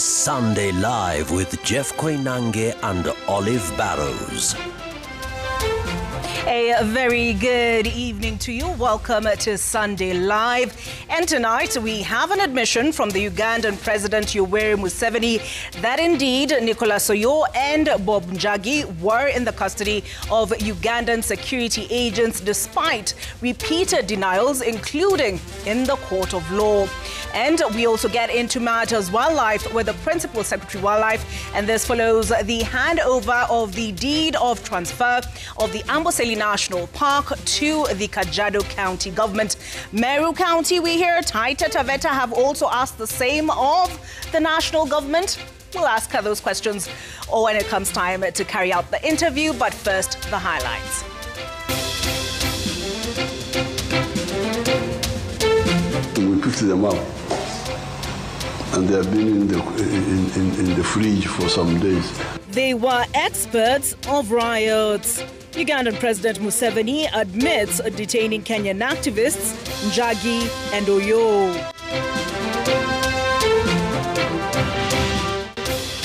Sunday Live with Jeff Koinange and Olive Barrows. A very good evening to you. Welcome to Sunday Live. And tonight we have an admission from the Ugandan President Yoweri Museveni that indeed Nicholas Oyo and Bob Njagi were in the custody of Ugandan security agents despite repeated denials, including in the court of law. And we also get into matters wildlife with the Principal Secretary Wildlife, and this follows the handover of the deed of transfer of the Amboseli National Park to the Kajiado County government. Meru County, we hear Taita Taveta have also asked the same of the national government. We'll ask her those questions when it comes time to carry out the interview, but first, the highlights. We picked them up, and they have been in the fridge for some days. They were experts of riots. Ugandan President Museveni admits detaining Kenyan activists Njagi and Oyo.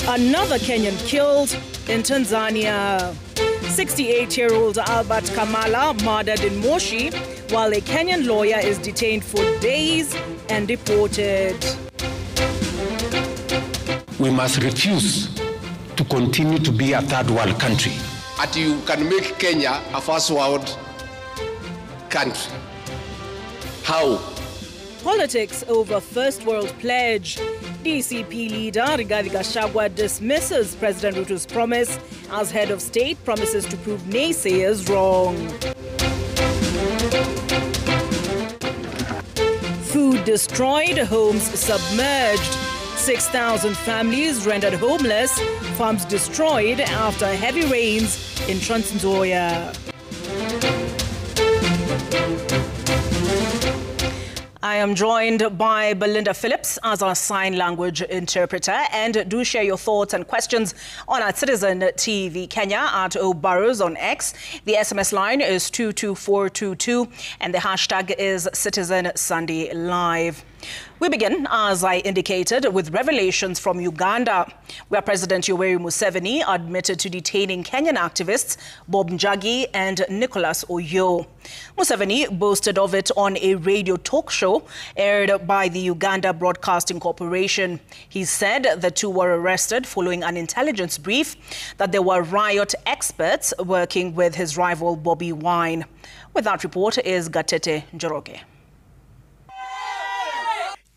Another Kenyan killed in Tanzania. 68-year-old Albert Kamala murdered in Moshi, while a Kenyan lawyer is detained for days and deported. We must refuse to continue to be a third world country. That you can make Kenya a first world country. How? Politics over first world pledge. DCP leader Rigathi Gachagua dismisses President Ruto's promise as head of state promises to prove naysayers wrong. Food destroyed, homes submerged. 6,000 families rendered homeless, farms destroyed after heavy rains in Trans Nzoia. I am joined by Belinda Phillips as our sign language interpreter, and do share your thoughts and questions on our Citizen TV Kenya at O'Barrows on X. The SMS line is 22422 and the hashtag is Citizen Sunday Live. We begin, as I indicated, with revelations from Uganda, where President Yoweri Museveni admitted to detaining Kenyan activists Bob Njagi and Nicholas Oyo. Museveni boasted of it on a radio talk show aired by the Uganda Broadcasting Corporation. He said the two were arrested following an intelligence brief that they were riot experts working with his rival Bobi Wine. With that report is Gatete Njoroge.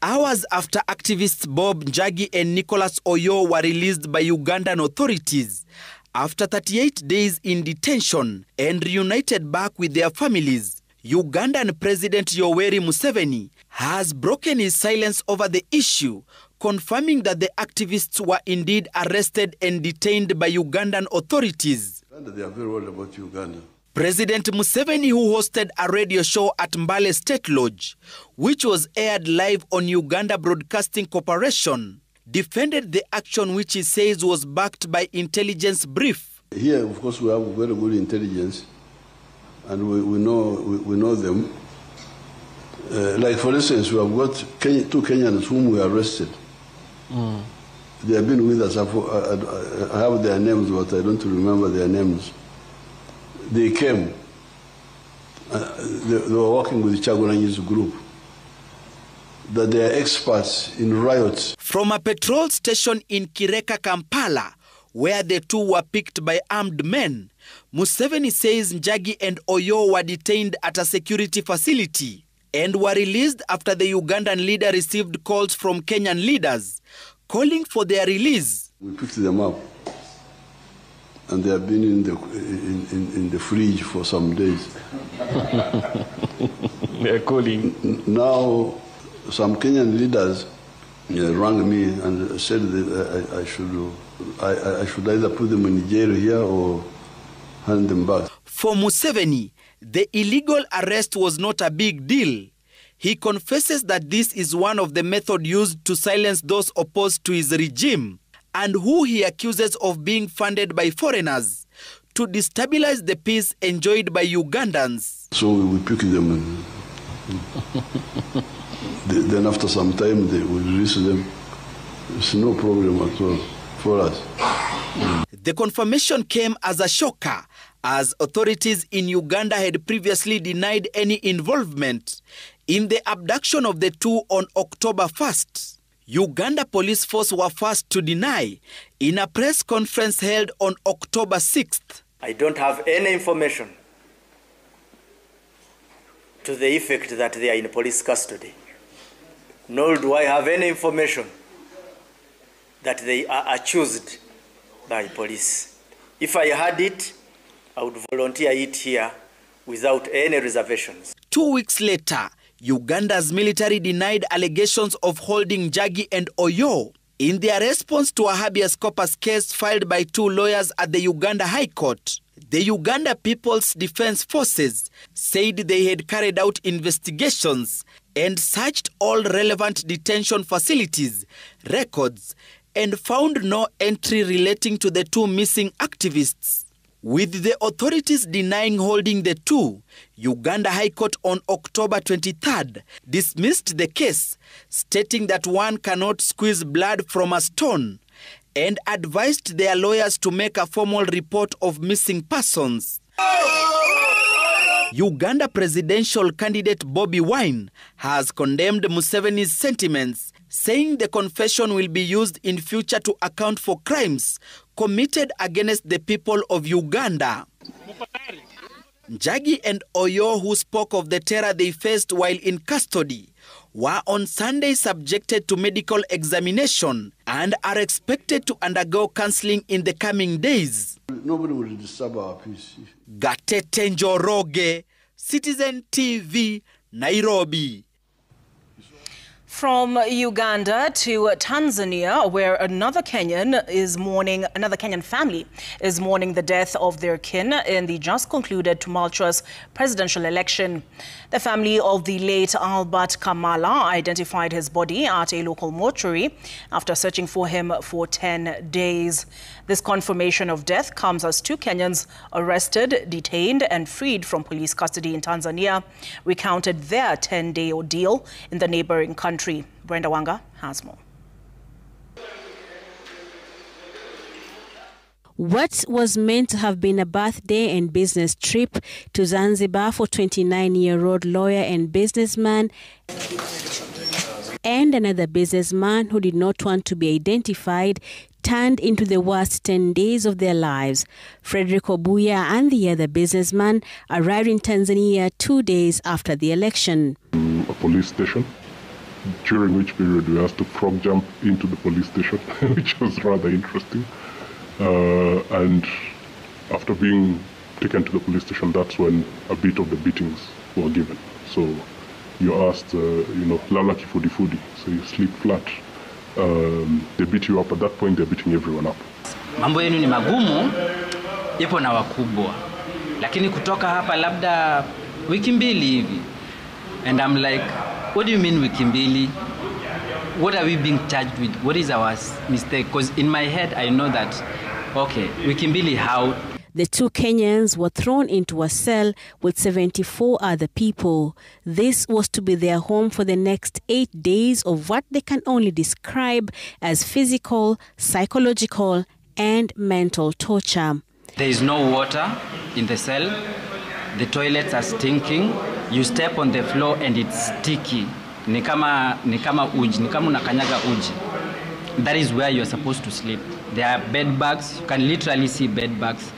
Hours after activists Bob Njagi and Nicholas Oyo were released by Ugandan authorities after 38 days in detention and reunited back with their families, Ugandan President Yoweri Museveni has broken his silence over the issue, confirming that the activists were indeed arrested and detained by Ugandan authorities. They are very worried about Uganda. President Museveni, who hosted a radio show at Mbale State Lodge, which was aired live on Uganda Broadcasting Corporation, defended the action which he says was backed by intelligence brief. Here, of course, we have very good intelligence, and we know them. Like, for instance, we have got two Kenyans whom we arrested. They have been with us. I have their names, but I don't remember their names. They came. They were working with Chagulanyi's group. That they are experts in riots. From a petrol station in Kireka, Kampala, where the two were picked by armed men, Museveni says Njagi and Oyo were detained at a security facility and were released after the Ugandan leader received calls from Kenyan leaders calling for their release. We picked them up, and they have been in the fridge for some days. They are calling. Now, some Kenyan leaders rang me and said that I should either put them in jail here or hand them back. For Museveni, the illegal arrest was not a big deal. He confesses that this is one of the methods used to silence those opposed to his regime, and who he accuses of being funded by foreigners to destabilize the peace enjoyed by Ugandans. So we picked them, and then after some time they will release them, It's no problem at all for us. The confirmation came as a shocker, as authorities in Uganda had previously denied any involvement in the abduction of the two on October 1st. Uganda Police Force were first to deny in a press conference held on October 6th. I don't have any information to the effect that they are in police custody, nor do I have any information that they are accused by police. If I had it, I would volunteer it here without any reservations. 2 weeks later, Uganda's military denied allegations of holding Njagi and Oyo. In their response to a habeas corpus case filed by two lawyers at the Uganda High Court, the Uganda People's Defense Forces said they had carried out investigations and searched all relevant detention facilities, records, and found no entry relating to the two missing activists. With the authorities denying holding the two, Uganda High Court on October 23rd dismissed the case, stating that one cannot squeeze blood from a stone, and advised their lawyers to make a formal report of missing persons. Uganda presidential candidate Bobi Wine has condemned Museveni's sentiments, saying the confession will be used in future to account for crimes committed against the people of Uganda. Njagi and Oyo, who spoke of the terror they faced while in custody, were on Sunday subjected to medical examination and are expected to undergo counseling in the coming days. Nobody will disturb our peace. Gatete Njoroge, Citizen TV, Nairobi. From Uganda to Tanzania, where another Kenyan family is mourning the death of their kin in the just concluded tumultuous presidential election. The family of the late Albert Kamala identified his body at a local mortuary after searching for him for 10 days. This confirmation of death comes as two Kenyans arrested, detained and freed from police custody in Tanzania recounted their 10-day ordeal in the neighboring country. Brenda Wanga has more. What was meant to have been a birthday and business trip to Zanzibar for 29-year-old lawyer and businessman and another businessman who did not want to be identified turned into the worst 10 days of their lives. Frederick Obuya and the other businessman arrived in Tanzania 2 days after the election. A police station, during which period we asked to frog jump into the police station, which was rather interesting. And after being taken to the police station, that's when a bit of the beatings were given. So you're asked, lala kifudifudi, so you sleep flat. They beat you up. At that point, they're beating everyone up. Mambo yenu ni magumu, ipo na wakubwa. Lakini kutoka hapa labda wiki mbili hivi. And I'm like, what do you mean wiki mbili? What are we being charged with? What is our mistake? Because in my head, I know that, okay, wiki mbili how? The two Kenyans were thrown into a cell with 74 other people. This was to be their home for the next 8 days of what they can only describe as physical, psychological, and mental torture. There is no water in the cell. The toilets are stinking. You step on the floor and it's sticky. Ni kama uji, ni kama unakanyaga uji. That is where you're supposed to sleep. There are bed bugs. You can literally see bed bugs.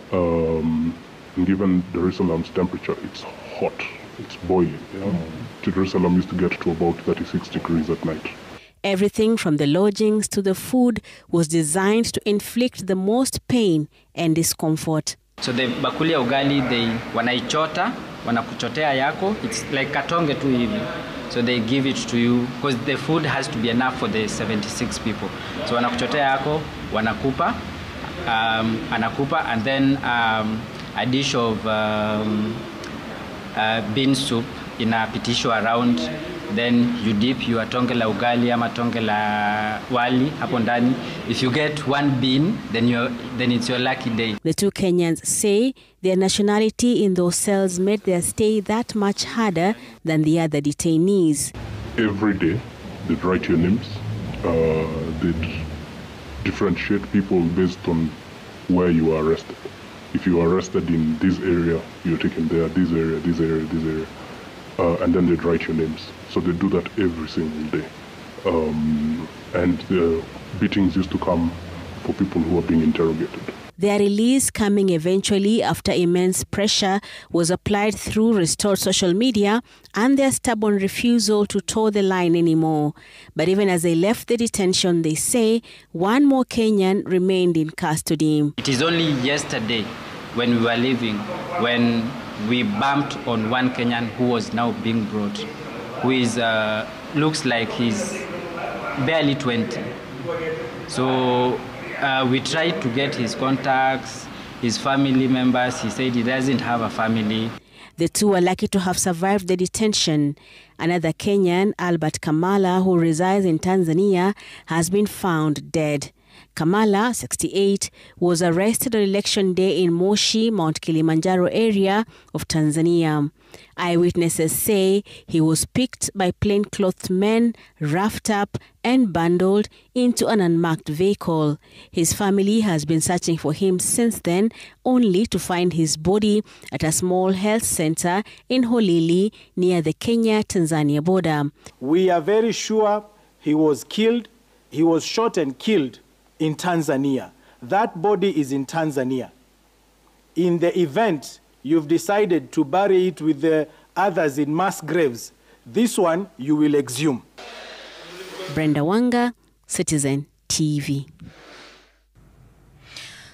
Given Jerusalem's temperature, it's hot, it's boiling. Jerusalem used to get to about 36 degrees at night. Everything from the lodgings to the food was designed to inflict the most pain and discomfort. So the bakuli ya ugali, wanaichota, wanakuchotea yako. It's like katonge tu hivi. So they give it to you because the food has to be enough for the 76 people. So wanakuchotea yako, wanakupa. Anakupa, and then a dish of bean soup inapitishwa around. Then you dip your tonge la ugali ama tonge la wali hapo ndani. If you get one bean, then it's your lucky day. The two Kenyans say their nationality in those cells made their stay that much harder than the other detainees. Every day, they'd write your names They'd differentiate people based on where you are arrested. If you are arrested in this area, you're taken there, this area, this area, this area, and then they'd write your names. So they do that every single day. And the beatings used to come for people who are being interrogated. Their release coming eventually after immense pressure was applied through restored social media and their stubborn refusal to toe the line anymore. But even as they left the detention, they say one more Kenyan remained in custody. It is only yesterday when we were leaving, when we bumped on one Kenyan who was now being brought, who is, looks like he's barely 20. So we tried to get his contacts, his family members. He said he doesn't have a family. The two are lucky to have survived the detention. Another Kenyan, Albert Kamala, who resides in Tanzania, has been found dead. Kamala, 68, was arrested on election day in Moshi, Mount Kilimanjaro area of Tanzania. Eyewitnesses say he was picked by plainclothed men, roughed up and bundled into an unmarked vehicle. His family has been searching for him since then, only to find his body at a small health center in Holili near the Kenya-Tanzania border. We are very sure he was killed, he was shot and killed in Tanzania. That body is in Tanzania. In the event you've decided to bury it with the others in mass graves, this one you will exhume. Brenda Wanga, Citizen TV.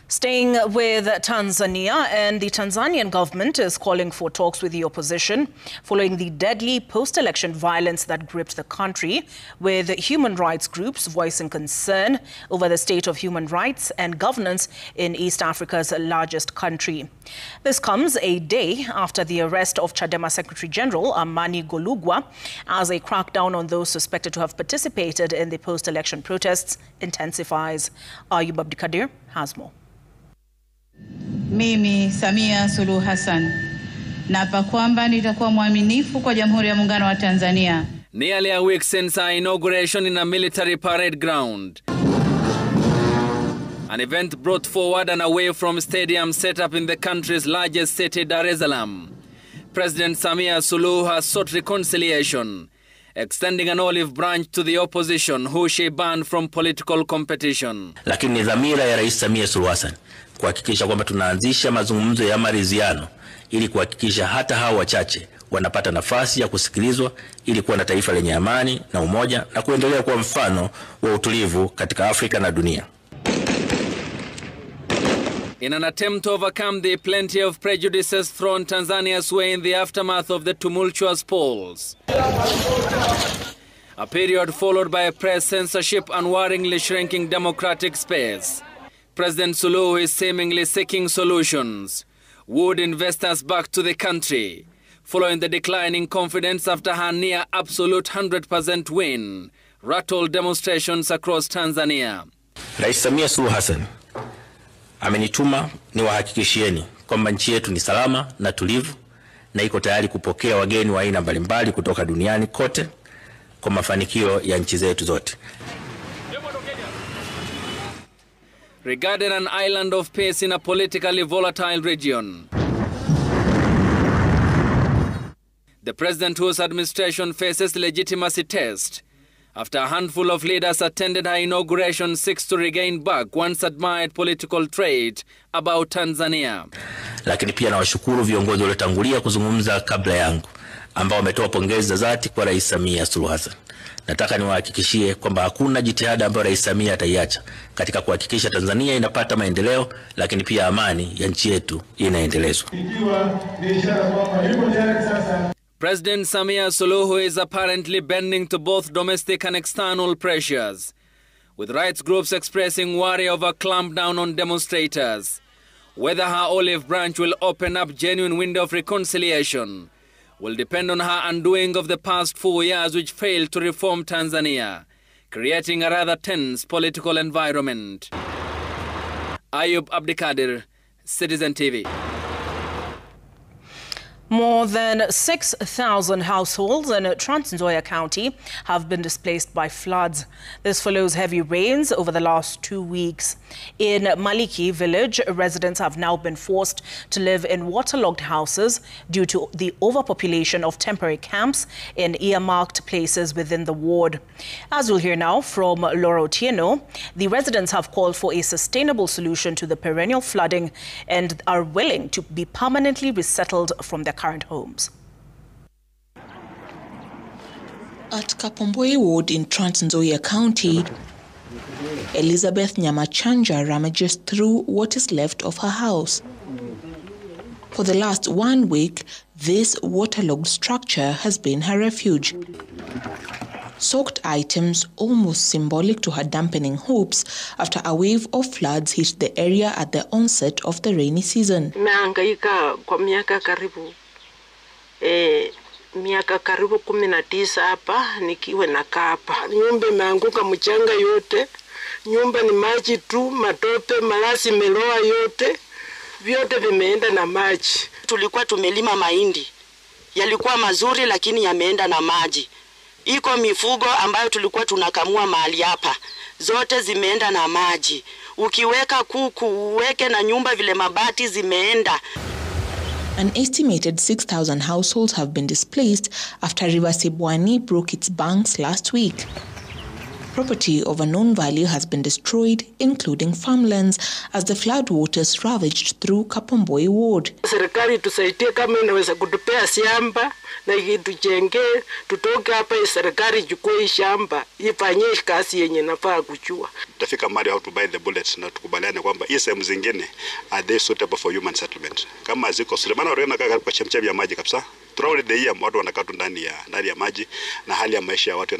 Staying with Tanzania, and the Tanzanian government is calling for talks with the opposition following the deadly post-election violence that gripped the country, with human rights groups voicing concern over the state of human rights and governance in East Africa's largest country. This comes a day after the arrest of Chadema Secretary General Amani Golugwa, as a crackdown on those suspected to have participated in the post-election protests intensifies. Ayub Abdikadir has more. Mimi Samia Suluhu Hassan naapa kwamba nitakuwa mwaminifu kwa Jamhuri ya Muungano wa Tanzania. Nearly a week since our inauguration in a military parade ground, an event brought forward and away from stadiums set up in the country's largest city, Dar es Salaam, President Samia Suluhu has sought reconciliation, extending an olive branch to the opposition who she banned from political competition. Lakini ni dhamira ya Rais Samia Suluhu Hassan kuhakikisha kwamba tunaanzisha mazungumzo ya maridhiano ili kuhakikisha hata hao wachache wanapata nafasi ya kusikilizwa ili kuwa na taifa lenye amani na umoja na kuendelea kuwa mfano wa utulivu katika Afrika na dunia. In an attempt to overcome the plenty of prejudices thrown Tanzania's way in the aftermath of the tumultuous polls, a period followed by press censorship and worryingly shrinking democratic space, President Suluhu is seemingly seeking solutions. Would investors back to the country, following the declining confidence after her near absolute 100% win, rattled demonstrations across Tanzania? Rais Samia Suluhu Hassan amenituma niwahakikishieni kwamba nchi yetu ni salama na tulivu na iko tayari kupokea wageni wa aina mbalimbali kutoka duniani kote kwa mafanikio ya nchi zetu zote. Regarded an island of peace in a politically volatile region, the president whose administration faces legitimacy test after a handful of leaders attended her inauguration seeks to regain back once admired political trait about Tanzania. Lakini pia nawashukuru viongozi waliotangulia kuzungumza kabla yangu ambao wametoa pongezi za dhati kwa Rais Samia Suluhu Hassan. Nataka niwahakikishie kwamba hakuna jitihada ambayo Rais Samia ataiacha katika kuhakikisha Tanzania inapata maendeleo, lakini pia amani ya nchi yetu inaendelezwa. President Samia Suluhu is apparently bending to both domestic and external pressures, with rights groups expressing worry over a clampdown on demonstrators. Whether her olive branch will open up genuine window of reconciliation will depend on her undoing of the past 4 years which failed to reform Tanzania, creating a rather tense political environment. Ayub Abdikadir, Citizen TV. More than 6,000 households in Trans Nzoia County have been displaced by floods. This follows heavy rains over the last 2 weeks. In Maliki village, residents have now been forced to live in waterlogged houses due to the overpopulation of temporary camps in earmarked places within the ward. As we'll hear now from Laura Otieno, the residents have called for a sustainable solution to the perennial flooding and are willing to be permanently resettled from their current homes. At Kapomboi Ward in Trans Nzoia County, Elizabeth Nyamachanja ramages through what is left of her house. For the last 1 week, this waterlogged structure has been her refuge. Soaked items, almost symbolic to her dampening hopes after a wave of floods hit the area at the onset of the rainy season. Nimehangaika kwa miaka karibu 19 hapa nikiwa nakaa hapa. Nyumba imeanguka, mchanga yote. Nyumba ni maji tu, matope, malasi meloa yote. Vyote vimeenda na maji. Tulikuwa tumelima mahindi. Yalikuwa mazuri lakini yameenda na maji. Iko mifugo ambayo tulikuwa tunakamua mahali hapa. Zote zimeenda na maji. Ukiweka kuku, uweke na nyumba vile mabati zimeenda. An estimated 6,000 households have been displaced after River Sibwani broke its banks last week. Property of unknown value has been destroyed, including farmlands, as the flood waters ravaged through Kapomboi Ward. Serikali tusaidie kama inaweza kutupea shamba na itujenge, tutoke hapa, serikali ichukue shamba ifanye kazi yenye nafaa kuchua. Tafika mahali how to buy the bullets na tukubaliane kwamba hii sehemu zingine are they suitable for human settlement. Kama ziko Sulemana Orena kaka kwa chemchemi ya maji kabisa. Throughout the year watu wanakaa tu ndani ya maji na hali ya maisha ya watu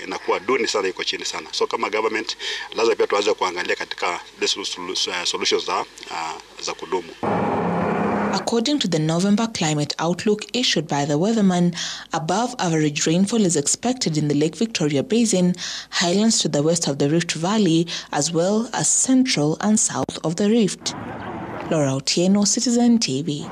inakuwa duni sana, iko chini sana. So kama government lazima pia tuanze kuangalia katika solutions za kudumu. According to the November climate outlook issued by the weatherman, above average rainfall is expected in the Lake Victoria Basin, highlands to the west of the Rift Valley, as well as central and south of the Rift. Laura Otieno, Citizen TV.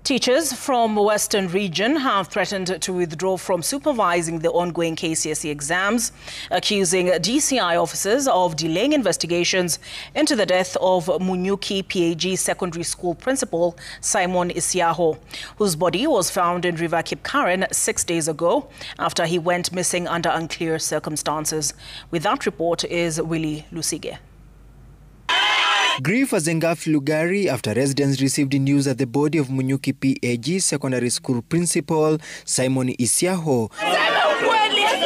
Teachers from Western Region have threatened to withdraw from supervising the ongoing KCSE exams, accusing DCI officers of delaying investigations into the death of Munyuki PAG Secondary School Principal Simon Isiaho, whose body was found in River Kipkaren 6 days ago after he went missing under unclear circumstances. With that report is Willie Lusige. Grief has engulfed Lugari after residents received news that the body of Munyuki PAG Secondary School Principal Simon Isiaho,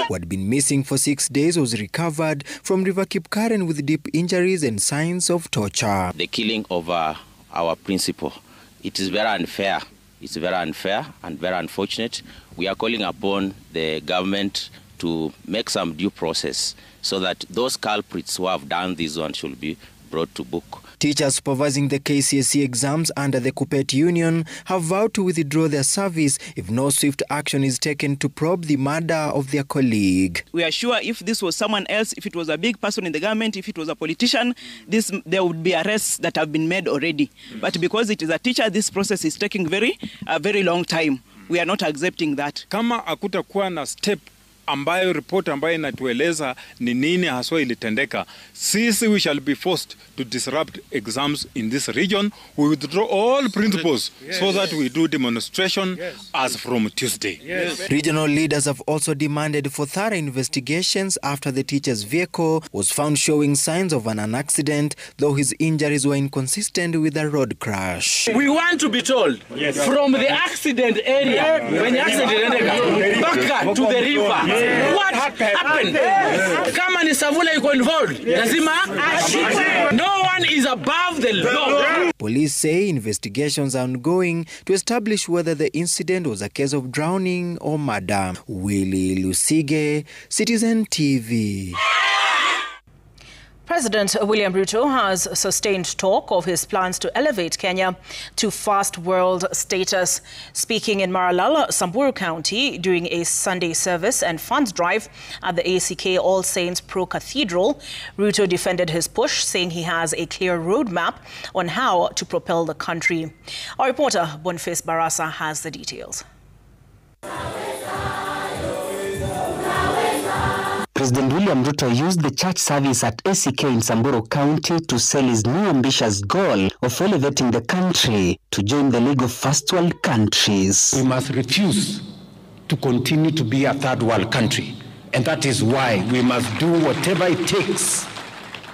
who had been missing for 6 days, was recovered from River Kipkaren with deep injuries and signs of torture. The killing of our principal, it is very unfair. It's very unfair and very unfortunate. We are calling upon the government to make some due process so that those culprits who have done this one should be brought to book. Teachers supervising the KCSE exams under the Kuppet Union have vowed to withdraw their service if no swift action is taken to probe the murder of their colleague. We are sure if this was someone else, if it was a big person in the government, if it was a politician, there would be arrests that have been made already. But because it is a teacher, this process is taking a very long time. We are not accepting that. Kama hakutakuwa na step ambayo report ambayo inatueleza ni nini haswa ilitendeka, sisi we shall be forced to disrupt exams in this region. We withdraw all principals so that we do demonstration as from Tuesday. Regional leaders have also demanded for thorough investigations after the teacher's vehicle was found showing signs of an accident, though his injuries were inconsistent with a road crash. We want to be told from the accident area, when the accident ended, back to the river. What happened? Kama ni Savula iko involved, lazima no one is above the law. Police say investigations are ongoing to establish whether the incident was a case of drowning or murder. Willie Lusige, Citizen TV. President William Ruto has sustained talk of his plans to elevate Kenya to first world status. Speaking in Maralal, Samburu County, during a Sunday service and funds drive at the ACK All Saints Pro Cathedral, Ruto defended his push, saying he has a clear roadmap on how to propel the country. Our reporter Boniface Barasa has the details. President William Ruto used the church service at ACK in Samburu County to sell his new ambitious goal of elevating the country to join the League of First World Countries. We must refuse to continue to be a third world country, and that is why we must do whatever it takes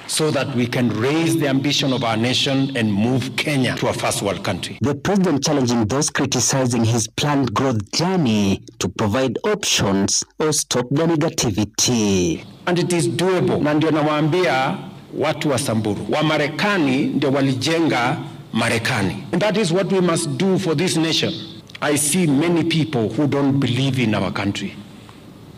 so that we can raise the ambition of our nation and move Kenya to a first world country. The president challenging those criticizing his planned growth journey to provide options or stop the negativity. And it is doable. Na ndio nawaambia watu wa Samburu, wa Marekani ndio walijenga Marekani. And that is what we must do for this nation. I see many people who don't believe in our country.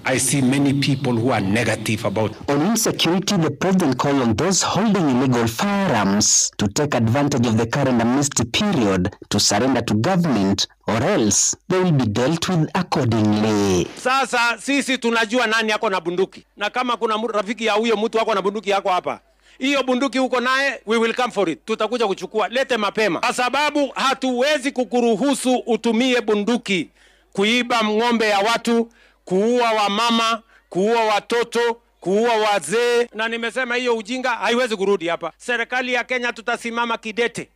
I see many people who are negative about. On insecurity, the president called on those holding illegal firearms to take advantage of the current amnesty period to surrender to government, or else they will be dealt with accordingly. Sasa sisi tunajua nani yako na bunduki, na kama kuna rafiki ya huyo mtu wako na bunduki yako hapa, hiyo bunduki uko naye, we will come for it. Tutakuja kuchukua, lete mapema, kwa sababu hatuwezi kukuruhusu utumie bunduki kuiba ng'ombe ya watu, kuua wamama, kuua watoto, kuua wazee. Na nimesema hiyo ujinga haiwezi kurudi hapa. Serikali ya Kenya tutasimama kidete.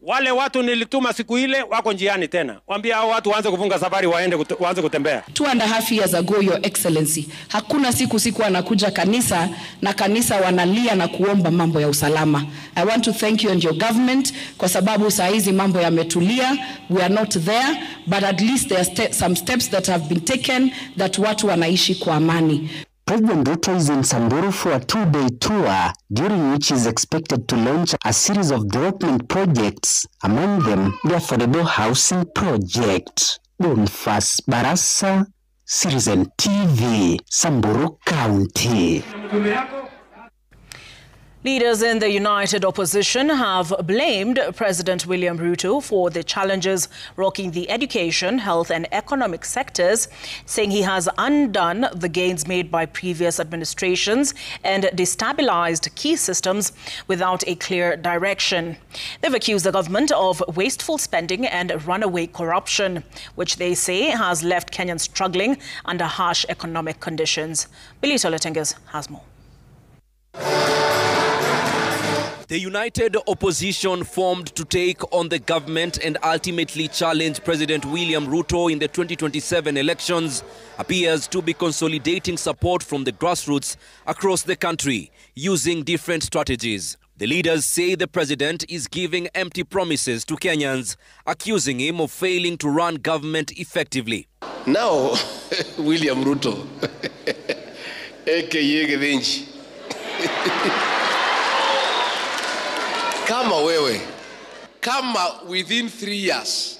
Wale watu nilituma siku ile wako njiani tena. Waambia hao watu waanze kufunga safari, waanze kutembea. 2.5 years ago, Your Excellency, hakuna siku anakuja kanisa na kanisa wanalia na kuomba mambo ya usalama. I want to thank you and your government kwa sababu saa hizi mambo yametulia. We are not there, but at least there are some steps that have been taken that watu wanaishi kwa amani. President Ruto is in Samburu for a 2-day tour, during which he is expected to launch a series of development projects, among them the affordable housing project. Boniface Barasa, Citizen TV, Samburu County. Leaders in the united opposition have blamed President William Ruto for the challenges rocking the education, health and economic sectors, saying he has undone the gains made by previous administrations and destabilized key systems without a clear direction. They've accused the government of wasteful spending and runaway corruption, which they say has left Kenyans struggling under harsh economic conditions. Billy Toletenges has more. The united opposition formed to take on the government and ultimately challenge President William Ruto in the 2027 elections appears to be consolidating support from the grassroots across the country using different strategies. The leaders say the president is giving empty promises to Kenyans, accusing him of failing to run government effectively. Now, William Ruto, aka Githinji, kama within 3 years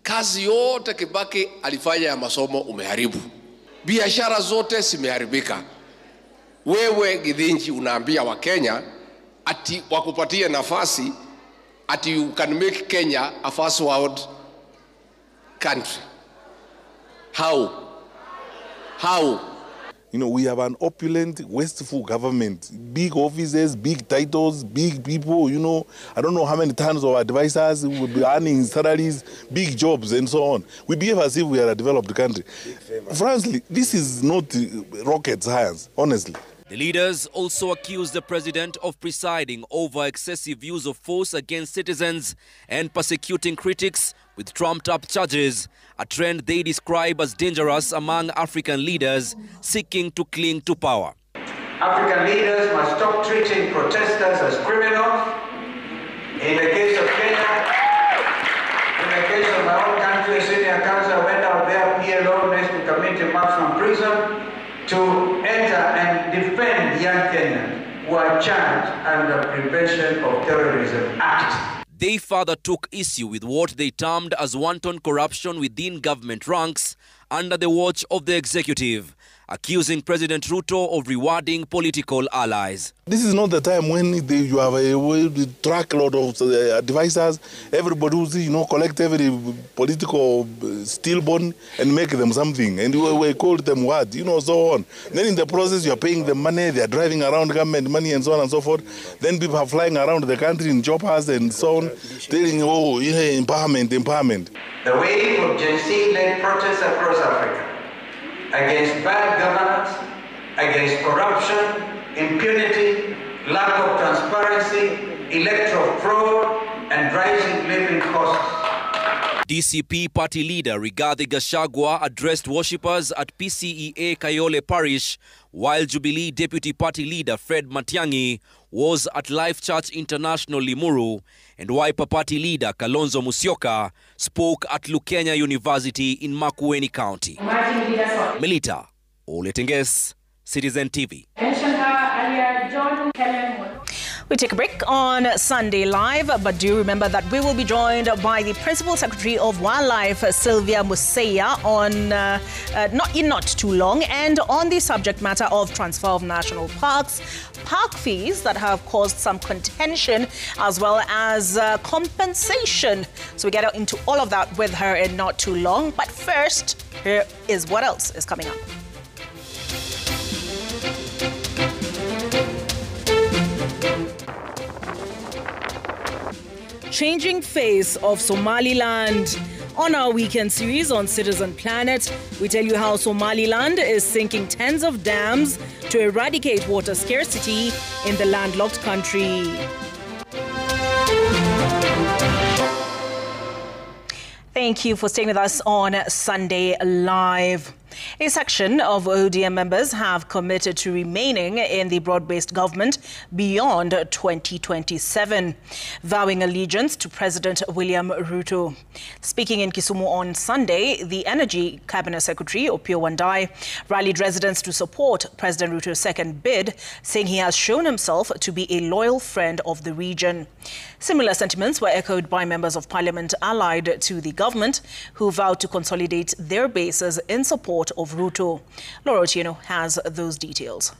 kazi yote Kibaki alifanya ya masomo umeharibu, biashara zote zimeharibika. Wewe Githinji unaambia wa Kenya ati wakupatie nafasi ati you can make Kenya a first world country. How? You know, we have an opulent, wasteful government, big offices, big titles, big people, you know. I don't know how many tons of advisors will be earning salaries, big jobs and so on. We behave as if we are a developed country. Frankly, this is not rocket science, honestly. The leaders also accuse the president of presiding over excessive use of force against citizens and persecuting critics with trumped-up charges, a trend they describe as dangerous among African leaders seeking to cling to power. African leaders must stop treating protesters as criminals. In the case of Kenya, in the case of my own country, senior counsel went out there, PLO, next to commit a march from prison to enter and defend young Kenyans who are charged under Prevention of Terrorism Act. They further took issue with what they termed as wanton corruption within government ranks, under the watch of the executive, accusing President Ruto of rewarding political allies. This is not the time when you have a truckload of advisors, everybody who's, collect every political stillborn and make them something. And we call them what, so on. Then in the process, you're paying them money, they're driving around government money and so on and so forth. Then people are flying around the country in choppers and so on, telling, empowerment. The wave of Gen Z-led protests across Africa against bad governance, against corruption, impunity, lack of transparency, electoral fraud, and rising living costs. DCP party leader Rigathi Gachagua addressed worshippers at PCEA Kayole Parish, while Jubilee deputy party leader Fred Matiang'i was at Life Church International Limuru, and Wiper party leader Kalonzo Musyoka spoke at Lukenya University in Makueni County. Melita Oletenges, Citizen TV. We take a break on Sunday Live, but do remember that we will be joined by the Principal Secretary of Wildlife, Sylvia Museya, on not too long, and on the subject matter of transfer of national parks, park fees that have caused some contention, as well as compensation. So we get into all of that with her in not too long. But first, here is what else is coming up. Changing face of Somaliland. On our weekend series on Citizen Planet, we tell you how Somaliland is sinking tens of dams to eradicate water scarcity in the landlocked country. Thank you for staying with us on Sunday Live. A section of ODM members have committed to remaining in the broad-based government beyond 2027, vowing allegiance to President William Ruto. Speaking in Kisumu on Sunday, the Energy Cabinet Secretary, Opiyo Wandayi, rallied residents to support President Ruto's second bid, saying he has shown himself to be a loyal friend of the region. Similar sentiments were echoed by members of parliament allied to the government, who vowed to consolidate their bases in support of Ruto. Laura Otieno has those details.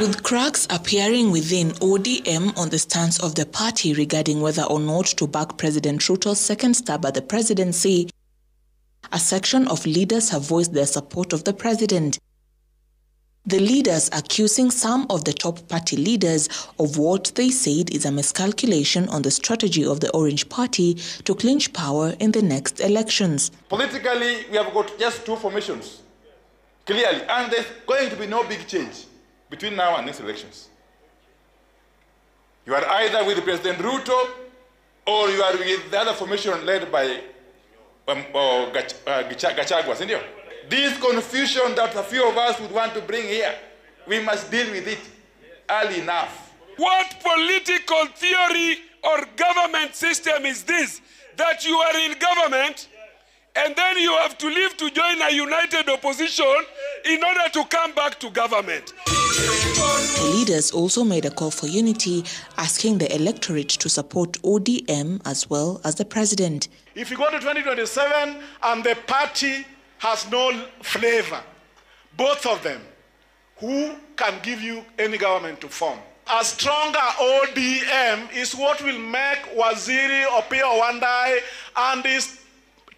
With cracks appearing within ODM on the stance of the party regarding whether or not to back President Ruto's second stab at the presidency, a section of leaders have voiced their support of the president. The leaders accusing some of the top party leaders of what they said is a miscalculation on the strategy of the Orange Party to clinch power in the next elections. Politically, we have got just two formations, clearly, and there's going to be no big change between now and next elections. You are either with President Ruto or you are with the other formation led by Gachagua, isn't it? This confusion that a few of us would want to bring here, we must deal with it early enough. What political theory or government system is this? That you are in government and then you have to leave to join a united opposition in order to come back to government. The leaders also made a call for unity, asking the electorate to support ODM as well as the president. If you go to 2027 and the party has no flavor, both of them, who can give you any government to form? A stronger ODM is what will make Waziri Opiyo Wandayi and his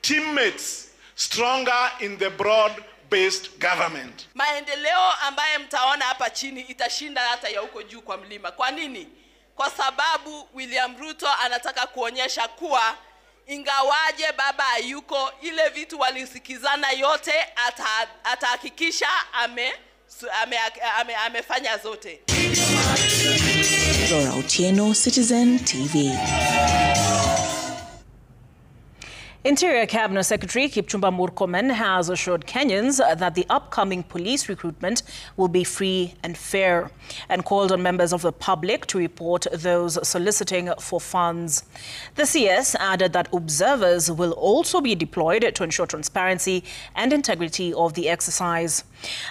teammates stronger in the broad-based government. Maendeleo ambaye mtaona hapa chini itashinda hata ya huko juu kwa mlima. Kwa nini? Kwa sababu William Ruto anataka kuonyesha kuwa ingawaje baba hayuko, ile vitu walisikizana yote atahakikisha amefanya zote. Laura Otieno, Citizen TV. Interior Cabinet Secretary Kipchumba Murkomen has assured Kenyans that the upcoming police recruitment will be free and fair, and called on members of the public to report those soliciting for funds. The CS added that observers will also be deployed to ensure transparency and integrity of the exercise.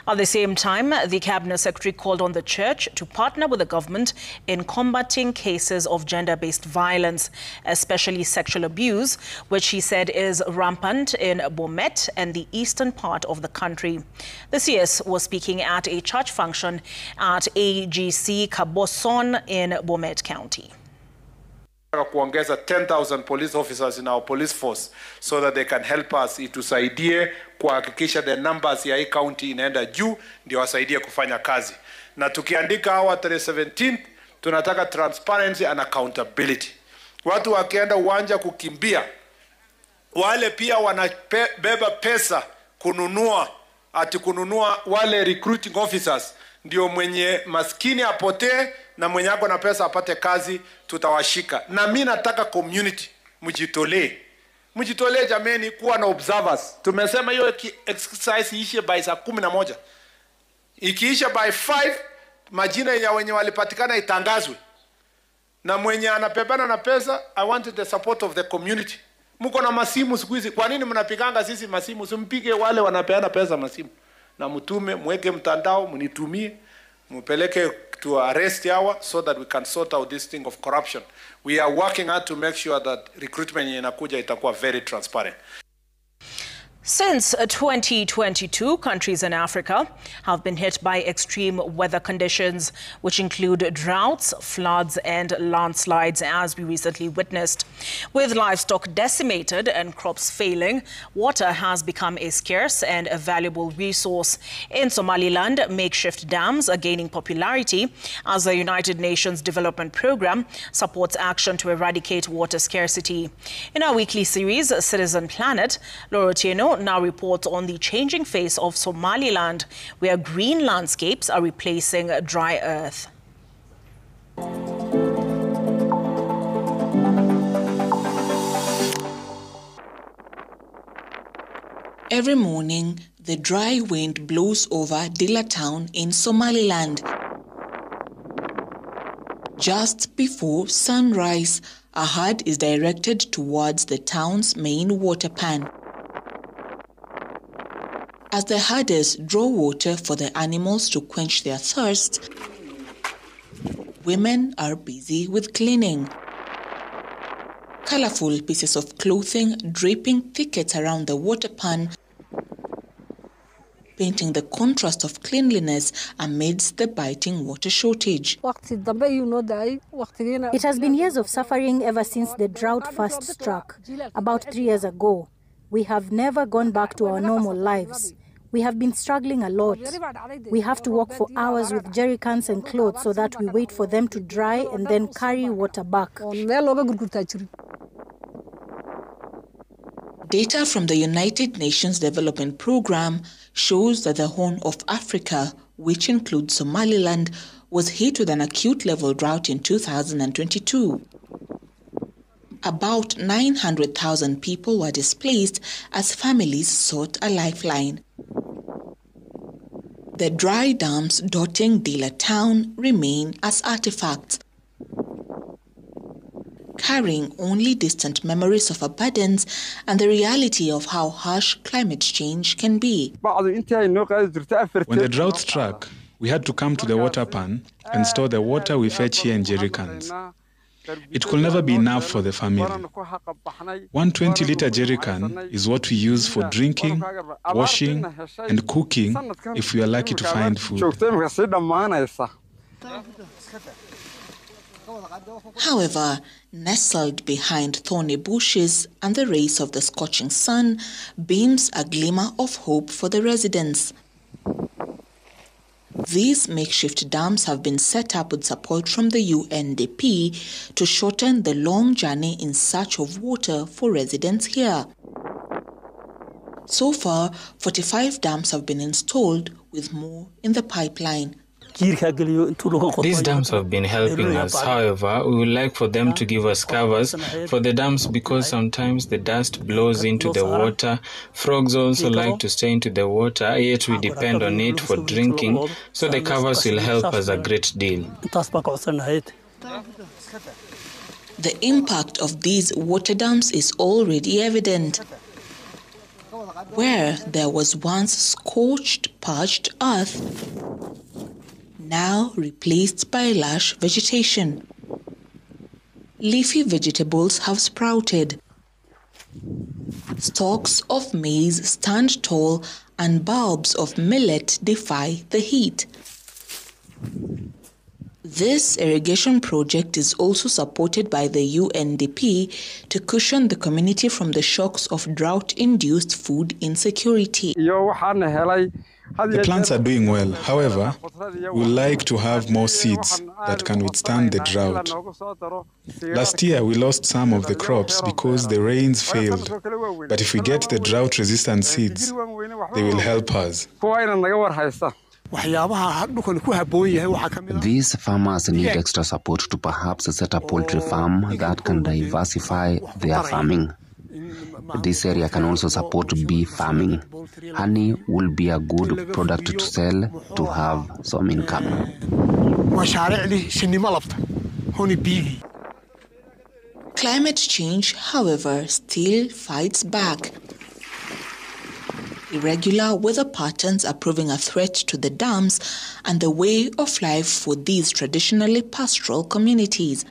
At the same time, the Cabinet Secretary called on the church to partner with the government in combating cases of gender-based violence, especially sexual abuse, which he said said is rampant in Bomet and the eastern part of the country. The CS was speaking at a church function at AGC Kaboson in Bomet County. Kuongeza 10,000 police officers in our police force so that they can help us itusaidie kuhakikisha the numbers ya hii county inaenda juu ndio wasaidie kufanya kazi. Na tukiandika hawa 17 tunataka transparency and accountability. Watu wakienda uwanja kukimbia, wale pia wanabeba pesa kununua wale recruiting officers, ndio mwenye maskini apotee na mwenye ako na pesa apate kazi, tutawashika. Na mimi nataka community mjitolee jameni kuwa na observers. Tumesema hiyo exercise iishe by saa 11. Ikiisha by 5 majina ya wenye walipatikana itangazwe. Na mwenye anapebana na pesa, I want the support of the community. Mko na masimu siku hizi, kwa nini mnapiganga sisi masimu? Simpige wale wanapeana pesa masimu. Na mtume, mweke mtandao, mnitumie, mpeleke to arrest hawa so that we can sort out this thing of corruption. We are working hard to make sure that recruitment inakuja itakuwa very transparent. Since 2022, countries in Africa have been hit by extreme weather conditions, which include droughts, floods, and landslides, as we recently witnessed. With livestock decimated and crops failing, water has become a scarce and a valuable resource. In Somaliland, makeshift dams are gaining popularity as the United Nations Development Programme supports action to eradicate water scarcity. In our weekly series, Citizen Planet, Laura Tieno now reports on the changing face of Somaliland, where green landscapes are replacing dry earth. Every morning, the dry wind blows over Dila town in Somaliland. Just before sunrise, a herd is directed towards the town's main water pan. As the herders draw water for the animals to quench their thirst, women are busy with cleaning. Colorful pieces of clothing draping thickets around the water pan, painting the contrast of cleanliness amidst the biting water shortage. It has been years of suffering ever since the drought first struck, about 3 years ago. We have never gone back to our normal lives. We have been struggling a lot. We have to walk for hours with jerry cans and clothes so that we wait for them to dry and then carry water back. Data from the United Nations Development Programme shows that the Horn of Africa, which includes Somaliland, was hit with an acute level drought in 2022. About 900,000 people were displaced as families sought a lifeline. The dry dams dotting Dila town remain as artifacts, carrying only distant memories of abundance and the reality of how harsh climate change can be. When the drought struck, we had to come to the water pan and store the water we fetch here in jerry cans. It could never be enough for the family. 120-liter jerry can is what we use for drinking, washing, and cooking if we are lucky to find food. However, nestled behind thorny bushes and the rays of the scorching sun beams a glimmer of hope for the residents. These makeshift dams have been set up with support from the UNDP to shorten the long journey in search of water for residents here. So far, 45 dams have been installed, with more in the pipeline. These dams have been helping us. However, we would like for them to give us covers for the dams because sometimes the dust blows into the water. Frogs also like to stay into the water, yet we depend on it for drinking, so the covers will help us a great deal. The impact of these water dams is already evident. Where there was once scorched, parched earth, now replaced by lush vegetation. Leafy vegetables have sprouted. Stalks of maize stand tall and bulbs of millet defy the heat. This irrigation project is also supported by the UNDP to cushion the community from the shocks of drought-induced food insecurity. The plants are doing well. However, we would like to have more seeds that can withstand the drought. Last year, we lost some of the crops because the rains failed. But if we get the drought-resistant seeds, they will help us. These farmers need extra support to perhaps set a poultry farm that can diversify their farming. This area can also support bee farming. Honey will be a good product to sell to have some income. Climate change, however, still fights back. Irregular weather patterns are proving a threat to the dams and the way of life for these traditionally pastoral communities.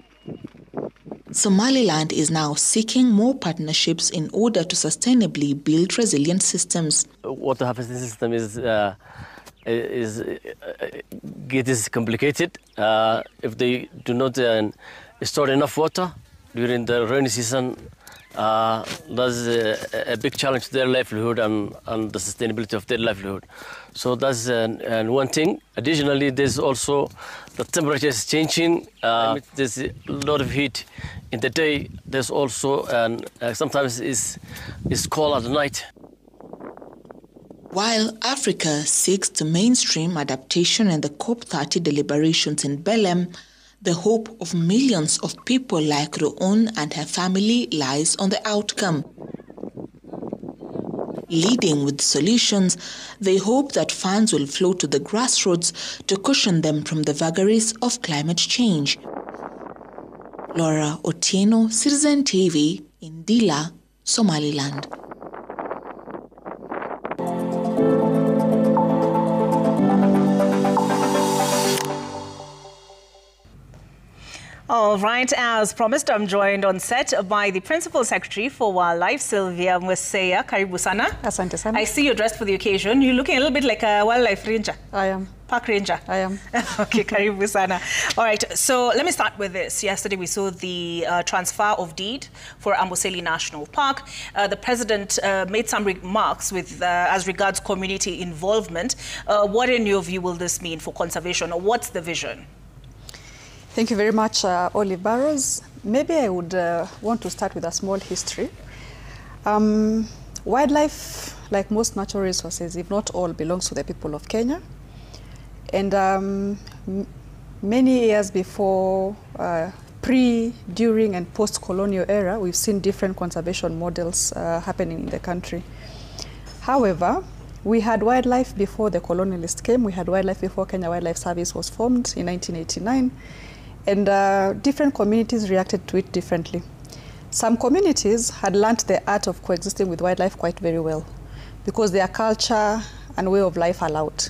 Somaliland is now seeking more partnerships in order to sustainably build resilient systems. Water harvesting system is complicated. If they do not store enough water during the rainy season, that's a big challenge to their livelihood and the sustainability of their livelihood. So that's one thing. Additionally, there's also the temperature is changing. There's a lot of heat in the day. There's also sometimes it's cold at the night. While Africa seeks to mainstream adaptation in the COP30 deliberations in Belém, the hope of millions of people like Roon and her family lies on the outcome. Leading with solutions, they hope that funds will flow to the grassroots to cushion them from the vagaries of climate change. Laura Otieno, Citizen TV, in Dila, Somaliland. All right, as promised, I'm joined on set by the Principal Secretary for Wildlife, Sylvia Mweseya. Karibu sana. Asante sana. I see you're dressed for the occasion. You're looking a little bit like a wildlife ranger. I am. Park ranger. I am. Okay, karibu sana. All right, so let me start with this. Yesterday we saw the transfer of deed for Amboseli National Park. The president made some remarks with as regards community involvement. What in your view will this mean for conservation, or what's the vision? Thank you very much, Olive Barrows. Maybe I would want to start with a small history. Wildlife, like most natural resources, if not all, belongs to the people of Kenya. And many years before, pre, during, and post-colonial era, we've seen different conservation models happening in the country. However, we had wildlife before the colonialists came. We had wildlife before Kenya Wildlife Service was formed in 1989. And different communities reacted to it differently. Some communities had learnt the art of coexisting with wildlife quite very well because their culture and way of life allowed.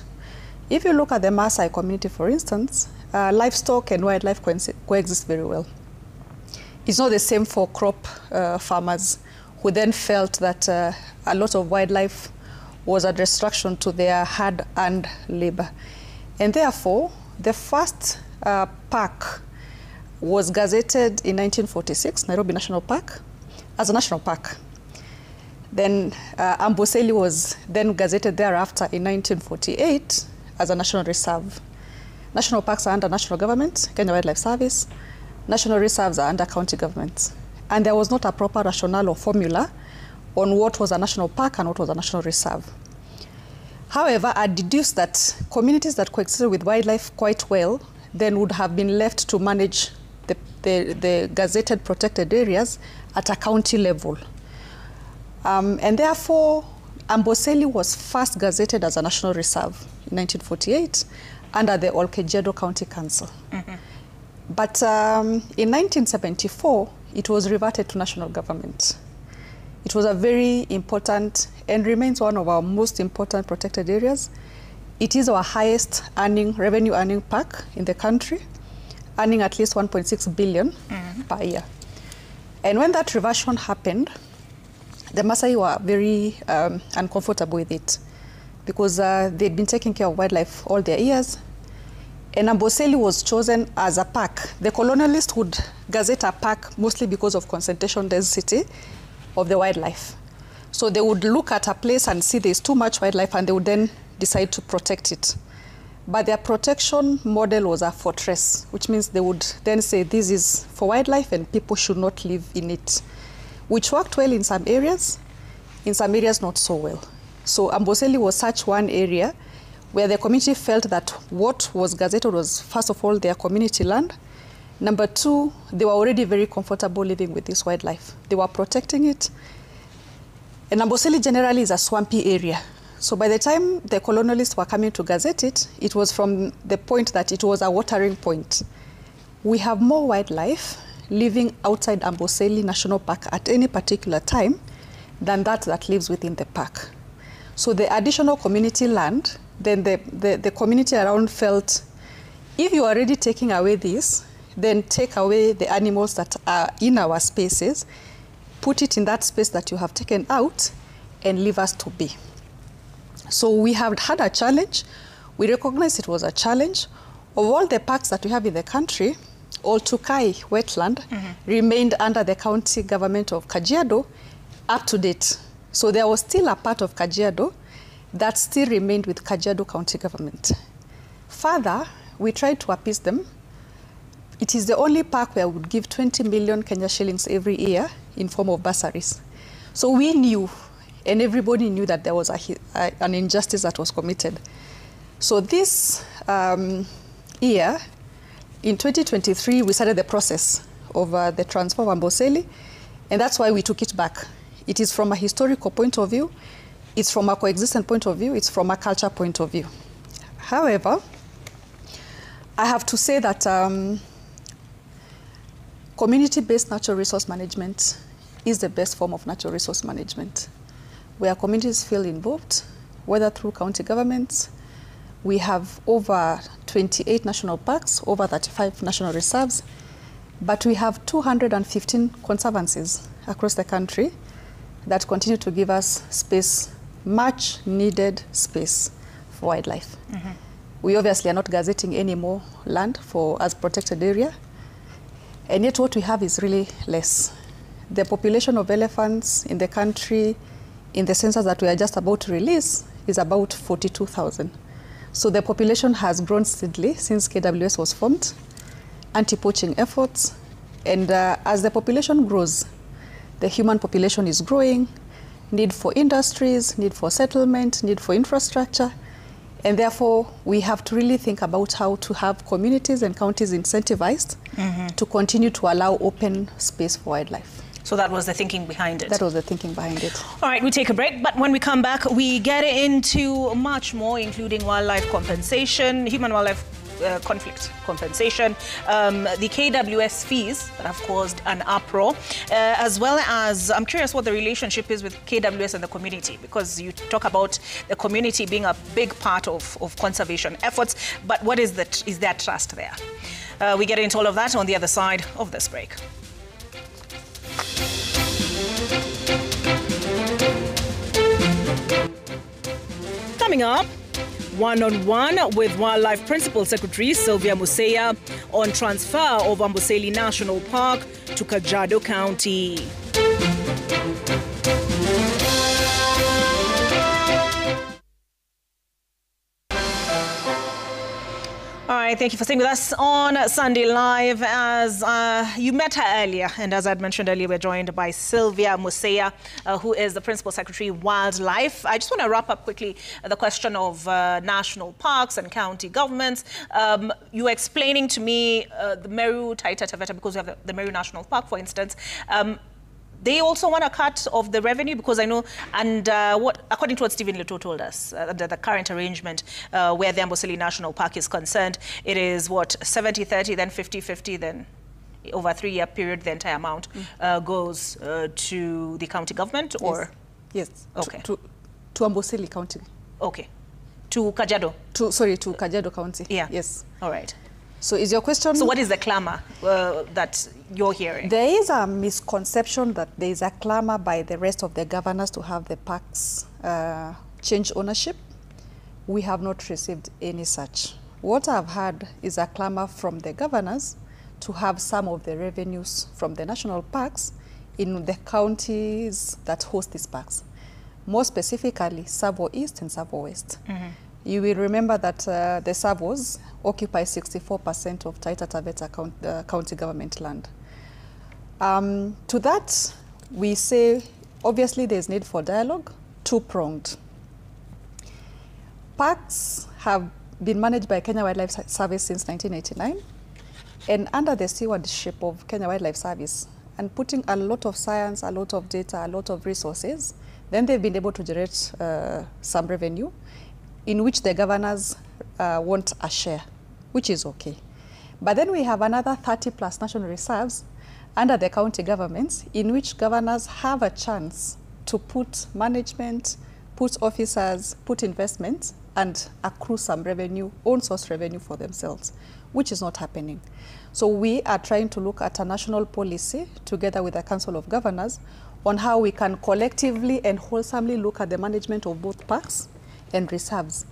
If you look at the Maasai community, for instance, livestock and wildlife coexist very well. It's not the same for crop farmers who then felt that a lot of wildlife was a distraction to their hard-earned labor. And therefore, the first park was gazetted in 1946, Nairobi National Park, as a national park. Then Amboseli was then gazetted thereafter in 1948 as a national reserve. National parks are under national government, Kenya Wildlife Service. National reserves are under county governments. And there was not a proper rationale or formula on what was a national park and what was a national reserve. However, I deduced that communities that coexisted with wildlife quite well then would have been left to manage the gazetted protected areas at a county level. And therefore, Amboseli was first gazetted as a national reserve in 1948 under the Olkejedo County Council. Mm-hmm. But in 1974, it was reverted to national government. It was a very important and remains one of our most important protected areas. It is our highest revenue earning park in the country, earning at least 1.6 billion per year. And when that reversion happened, the Maasai were very uncomfortable with it because they'd been taking care of wildlife all their years. And Amboseli was chosen as a park. The colonialists would gazette a park mostly because of concentration density of the wildlife. So they would look at a place and see there's too much wildlife, and they would then decide to protect it. But their protection model was a fortress, which means they would then say this is for wildlife and people should not live in it, which worked well in some areas not so well. So Amboseli was such one area where the community felt that what was gazetted was, first of all, their community land. Number two, they were already very comfortable living with this wildlife. They were protecting it. And Amboseli generally is a swampy area. So by the time the colonialists were coming to gazette it, it was from the point that it was a watering point. We have more wildlife living outside Amboseli National Park at any particular time than that lives within the park. So the additional community land, then the community around felt, if you are already taking away this, then take away the animals that are in our spaces, put it in that space that you have taken out, and leave us to be. So we have had a challenge. We recognize it was a challenge. Of all the parks that we have in the country, Oltukai wetland remained under the county government of Kajiado up to date. So there was still a part of Kajiado that still remained with Kajiado County government. Further, we tried to appease them. It is the only park where we would give 20 million Kenya shillings every year in form of bursaries. So we knew, and everybody knew, that there was an injustice that was committed. So this year, in 2023, we started the process of the transfer of Amboseli, and that's why we took it back. It is from a historical point of view, it's from a coexistence point of view, it's from a culture point of view. However, I have to say that community-based natural resource management is the best form of natural resource management, where communities feel involved, whether through county governments. We have over 28 national parks, over 35 national reserves, but we have 215 conservancies across the country that continue to give us space, much needed space for wildlife. We obviously are not gazetting any more land as protected area, and yet what we have is really less. The population of elephants in the country, in the census that we are just about to release, is about 42,000. So the population has grown steadily since KWS was formed, anti-poaching efforts, and as the population grows, the human population is growing, need for industries, need for settlement, need for infrastructure, and therefore we have to really think about how to have communities and counties incentivized to continue to allow open space for wildlife. So that was the thinking behind it. That was the thinking behind it. All right, we take a break, but when we come back, we get into much more, including wildlife compensation, human-wildlife conflict compensation, the KWS fees that have caused an uproar, as well as I'm curious what the relationship is with KWS and the community, because you talk about the community being a big part of conservation efforts, but what is there trust there? We get into all of that on the other side of this break. Coming up, one-on-one with Wildlife Principal Secretary Sylvia Musea on transfer of Amboseli National Park to Kajiado County. All right, thank you for staying with us on Sunday Live. As you met her earlier, and as I'd mentioned earlier, we're joined by Sylvia Musea, who is the Principal Secretary Wildlife. I just want to wrap up quickly the question of national parks and county governments. You were explaining to me the Meru Taita Taveta, because we have the Meru National Park, for instance. They also want a cut of the revenue, because I know, and according to what Stephen Leto told us, under the current arrangement where the Amboseli National Park is concerned, it is what, 70-30, then 50-50, then over a 3-year period, the entire amount goes to the county government, or? Yes. Okay. To Amboseli County. Okay. To Kajiado? To Kajiado County. Yeah. Yes. All right. So is your question... So what is the clamor that you're hearing? There is a misconception that there is a clamor by the rest of the governors to have the parks change ownership. We have not received any such. What I've heard is a clamor from the governors to have some of the revenues from the national parks in the counties that host these parks. More specifically, Savo East and Savo West. Mm-hmm. You will remember that the Savos occupy 64% of Taita Taveta county government land. To that, we say, obviously there's need for dialogue, two-pronged. Parks have been managed by Kenya Wildlife Service since 1989, and under the stewardship of Kenya Wildlife Service, and putting a lot of science, a lot of data, a lot of resources, then they've been able to generate some revenue in which the governors want a share, which is okay. But then we have another 30 plus national reserves under the county governments in which governors have a chance to put management, put officers, put investments, and accrue some revenue, own source revenue for themselves, which is not happening. So we are trying to look at a national policy together with the Council of Governors on how we can collectively and wholesomely look at the management of both parks and reserves.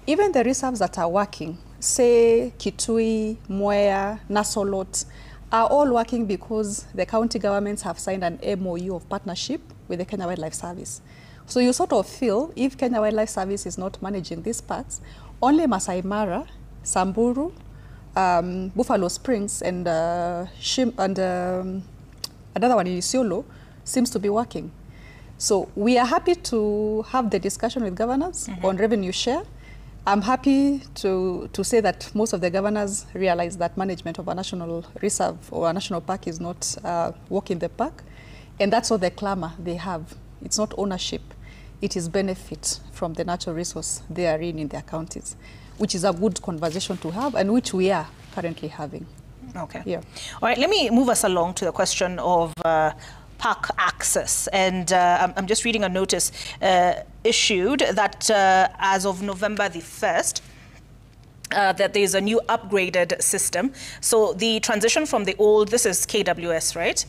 Even the reserves that are working, say Kitui, Mwea, Nasolot, are all working because the county governments have signed an MOU of partnership with the Kenya Wildlife Service. So you sort of feel if Kenya Wildlife Service is not managing these parks, only Masai Mara, Samburu, Buffalo Springs, and another one in Isiolo seems to be working. So we are happy to have the discussion with governors on revenue share. I'm happy to say that most of the governors realize that management of a national reserve or a national park is not walking the park. And that's all the clamor they have. It's not ownership. It is benefit from the natural resource they are in their counties, which is a good conversation to have and which we are currently having. Okay. Yeah. All right, let me move us along to the question of park access. And I'm just reading a notice issued that as of November the 1st, that there is a new upgraded system. So the transition from the old, this is KWS, right?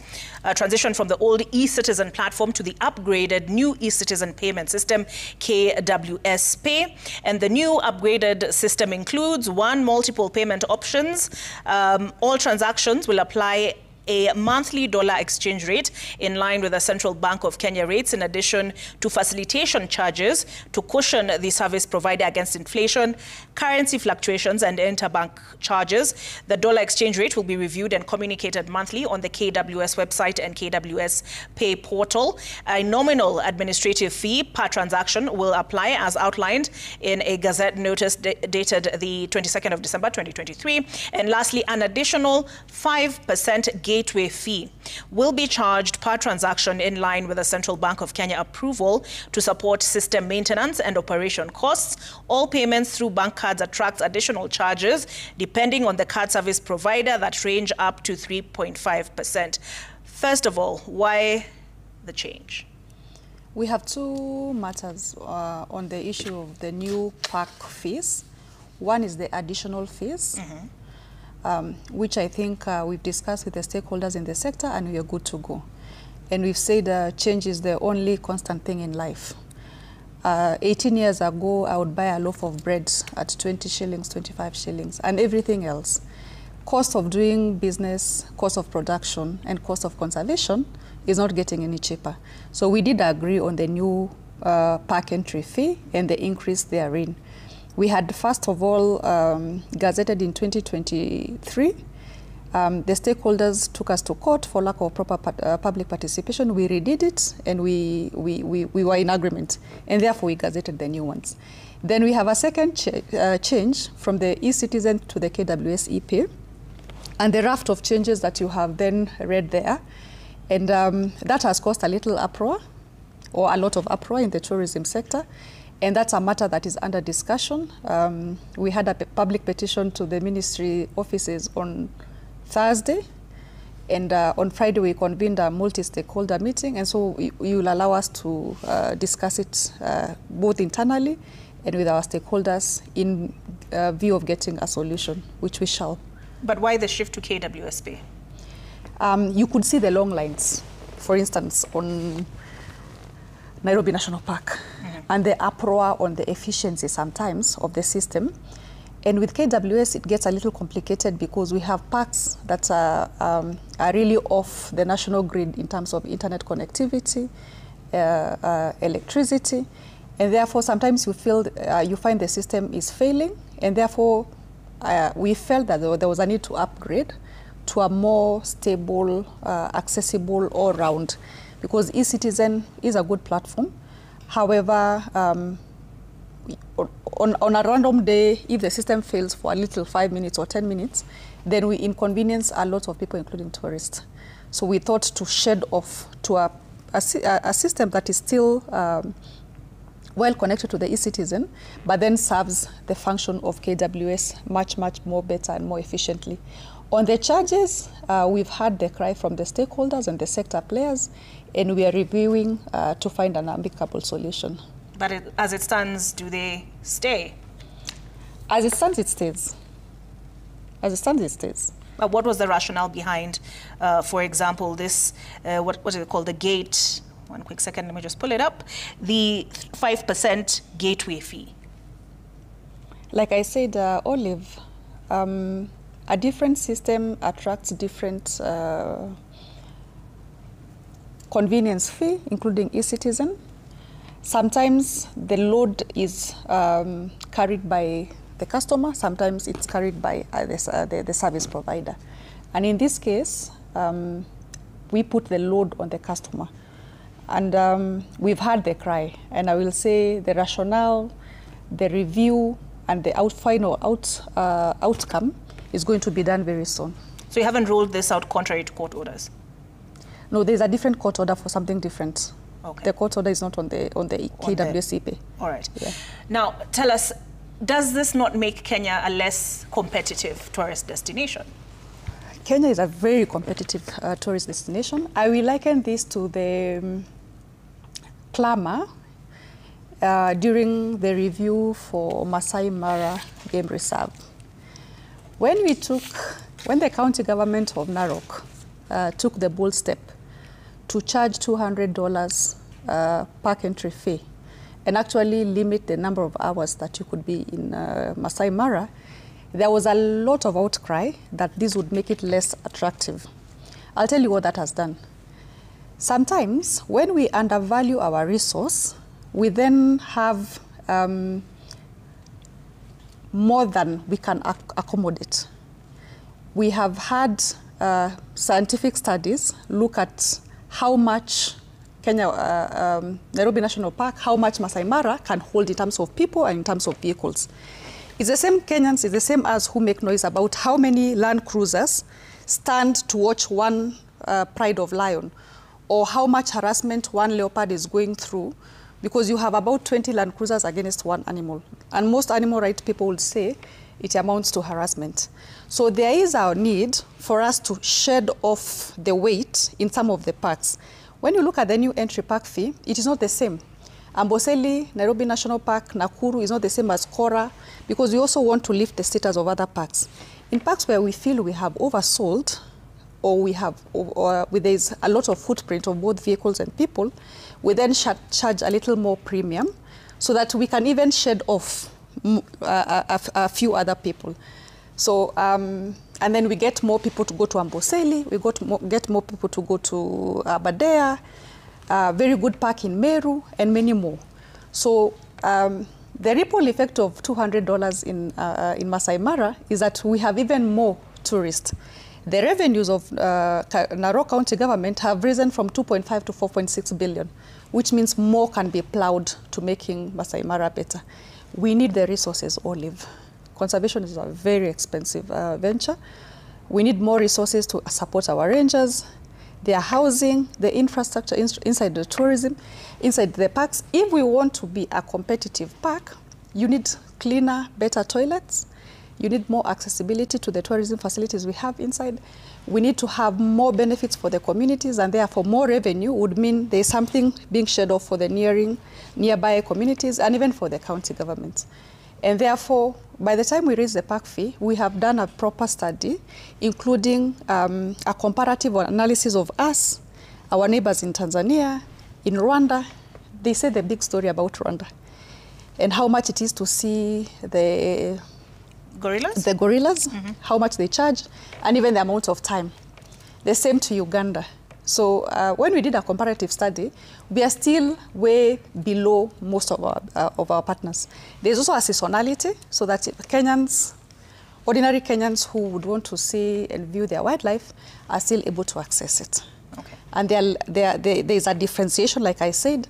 Transition from the old eCitizen platform to the upgraded new eCitizen payment system, KWS Pay. And the new upgraded system includes multiple payment options. All transactions will apply a monthly dollar exchange rate in line with the Central Bank of Kenya rates, in addition to facilitation charges to cushion the service provider against inflation, currency fluctuations, and interbank charges. The dollar exchange rate will be reviewed and communicated monthly on the KWS website and KWS Pay portal. A nominal administrative fee per transaction will apply as outlined in a Gazette notice dated the 22nd of December 2023. And lastly, an additional 5% gateway fee will be charged per transaction in line with the Central Bank of Kenya approval to support system maintenance and operation costs. All payments through bank cards attract additional charges depending on the card service provider that range up to 3.5%. First of all, why the change? We have two matters on the issue of the new park fees. One is the additional fees. Which I think we've discussed with the stakeholders in the sector, and we are good to go. And we've said change is the only constant thing in life. 18 years ago, I would buy a loaf of bread at 20 shillings, 25 shillings, and everything else. Cost of doing business, cost of production, and cost of conservation is not getting any cheaper. So we did agree on the new park entry fee and the increase therein. We had, first of all, gazetted in 2023. The stakeholders took us to court for lack of proper public participation. We redid it, and we were in agreement, and therefore we gazetted the new ones. Then we have a second change from the eCitizen to the KWS ePay, and the raft of changes that you have then read there. And that has caused a little uproar, or a lot of uproar in the tourism sector. And that's a matter that is under discussion. We had a public petition to the ministry offices on Thursday. And on Friday, we convened a multi-stakeholder meeting. And so you will allow us to discuss it both internally and with our stakeholders in view of getting a solution, which we shall. But why the shift to KWSP? You could see the long lines, for instance, on Nairobi National Park, and the uproar on the efficiency sometimes of the system. And with KWS, it gets a little complicated because we have parks that are really off the national grid in terms of internet connectivity, electricity, and therefore sometimes you find the system is failing, and therefore we felt that there was a need to upgrade to a more stable, accessible all-round, because eCitizen is a good platform. However, on a random day, if the system fails for a little 5 minutes or 10 minutes, then we inconvenience a lot of people, including tourists. So we thought to shed off to a system that is still well connected to the eCitizen, but then serves the function of KWS much, much more better and more efficiently. On the charges, we've heard the cry from the stakeholders and the sector players, and we are reviewing to find an amicable solution. But as it stands, do they stay? As it stands, it stays. As it stands, it stays. But what was the rationale behind, for example, this, what is it called, the gate? One quick second, let me just pull it up. The 5% gateway fee. Like I said, Olive, a different system attracts different convenience fee, including eCitizen. Sometimes the load is carried by the customer, sometimes it's carried by the service provider. And in this case, we put the load on the customer. And we've heard the cry, and I will say the rationale, the review, and the final outcome is going to be done very soon. So you haven't ruled this out contrary to court orders? No, there's a different court order for something different. Okay. The court order is not on the KWSP. All right. Yeah. Now, tell us, does this not make Kenya a less competitive tourist destination? Kenya is a very competitive tourist destination. I will liken this to the clamor during the review for Masai Mara Game Reserve. When the county government of Narok took the bold step to charge $200 park entry fee and actually limit the number of hours that you could be in Masai Mara, there was a lot of outcry that this would make it less attractive. I'll tell you what that has done. Sometimes when we undervalue our resource, we then have more than we can accommodate. We have had scientific studies look at how much Nairobi National Park, how much Masai Mara can hold in terms of people and in terms of vehicles. It's the same Kenyans, it's the same as who make noise about how many Land Cruisers stand to watch one pride of lion, or how much harassment one leopard is going through, because you have about 20 Land Cruisers against one animal. And most animal rights people would say it amounts to harassment. So there is our need for us to shed off the weight in some of the parks. When you look at the new entry park fee, it is not the same. Amboseli, Nairobi National Park, Nakuru is not the same as Kora, because we also want to lift the status of other parks. In parks where we feel we have oversold, or there is a lot of footprint of both vehicles and people, we then charge a little more premium so that we can even shed off a few other people. So, and then we get more people to go to Amboseli, we get more people to go to Aberdare, very good park in Meru, and many more. So the ripple effect of $200 in Masai Mara is that we have even more tourists. The revenues of Narok County government have risen from 2.5 to 4.6 billion, which means more can be plowed to making Masai Mara better. We need the resources, Olive. Conservation is a very expensive venture. We need more resources to support our rangers, their housing, the infrastructure inside the tourism, inside the parks. If we want to be a competitive park, you need cleaner, better toilets. You need more accessibility to the tourism facilities we have inside. We need to have more benefits for the communities, and therefore more revenue would mean there's something being shed off for the nearby communities and even for the county government. And therefore, by the time we raise the park fee, we have done a proper study, including a comparative analysis of us, our neighbors in Tanzania, in Rwanda. They say the big story about Rwanda and how much it is to see the gorillas, how much they charge, and even the amount of time. The same to Uganda. So when we did a comparative study, we are still way below most of our partners. There's also a seasonality, so that Kenyans, ordinary Kenyans who would want to see and view their wildlife are still able to access it. Okay. And there's a differentiation, like I said.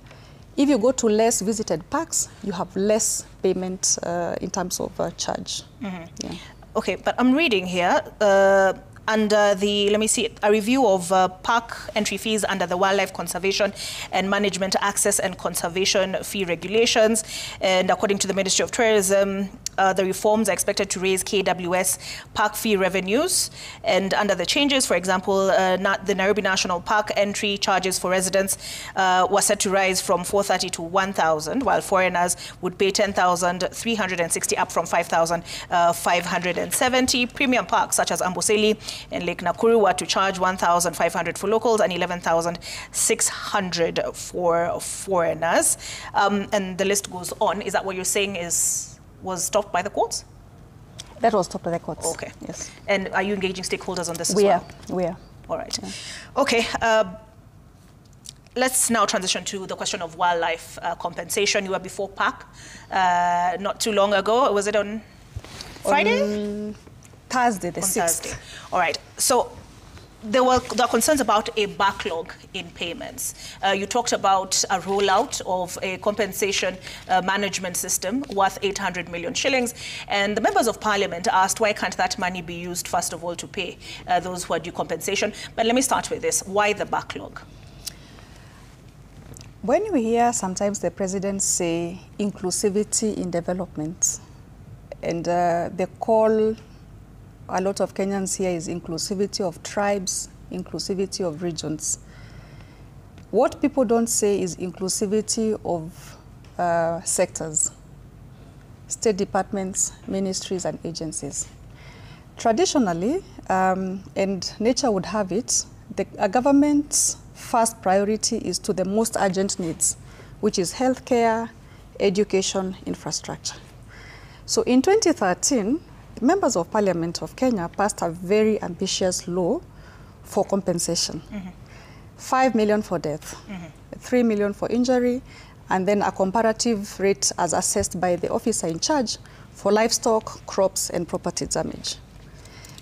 If you go to less visited parks, you have less payment in terms of charge. Yeah. Okay, but I'm reading here, under the, let me see, a review of park entry fees under the Wildlife Conservation and Management Access and Conservation Fee Regulations. And according to the Ministry of Tourism, the reforms are expected to raise KWS park fee revenues. And under the changes, for example, the Nairobi National Park entry charges for residents were set to rise from 430 to 1,000, while foreigners would pay 10,360, up from 5,570. Premium parks such as Amboseli and Lake Nakuru were to charge 1,500 for locals and 11,600 for foreigners. And the list goes on. Is that what you're saying was stopped by the courts? That was stopped by the courts. Okay. Yes. And are you engaging stakeholders on this as well? We are. All right. Yeah. Okay. Let's now transition to the question of wildlife compensation. You were before PAC not too long ago. Was it on Friday? Thursday, the 6th. Thursday. All right. So there are concerns about a backlog in payments. You talked about a rollout of a compensation management system worth 800 million shillings. And the members of parliament asked, why can't that money be used, first of all, to pay those who are due compensation? But let me start with this. Why the backlog? When we hear sometimes the president say inclusivity in development, and the call a lot of Kenyans here is inclusivity of tribes, inclusivity of regions. What people don't say is inclusivity of sectors, state departments, ministries, and agencies. Traditionally, and nature would have it, a government's first priority is to the most urgent needs, which is healthcare, education, infrastructure. So in 2013, members of Parliament of Kenya passed a very ambitious law for compensation. 5 million for death, 3 million for injury, and then a comparative rate as assessed by the officer in charge for livestock, crops, and property damage.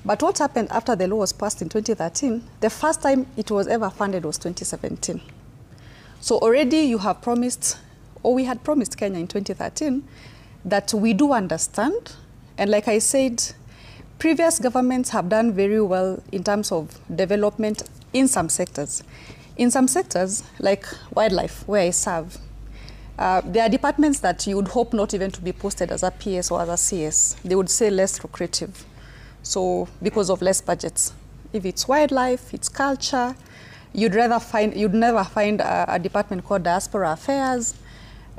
But what happened after the law was passed in 2013, the first time it was ever funded was 2017. So already you have promised, or we had promised Kenya in 2013, that we do understand. And like I said, previous governments have done very well in terms of development in some sectors. In some sectors, like wildlife, where I serve, there are departments that you would hope not even to be posted as a PS or as a CS. They would say less lucrative. So because of less budgets. If it's wildlife, it's culture, you'd never find a department called Diaspora Affairs.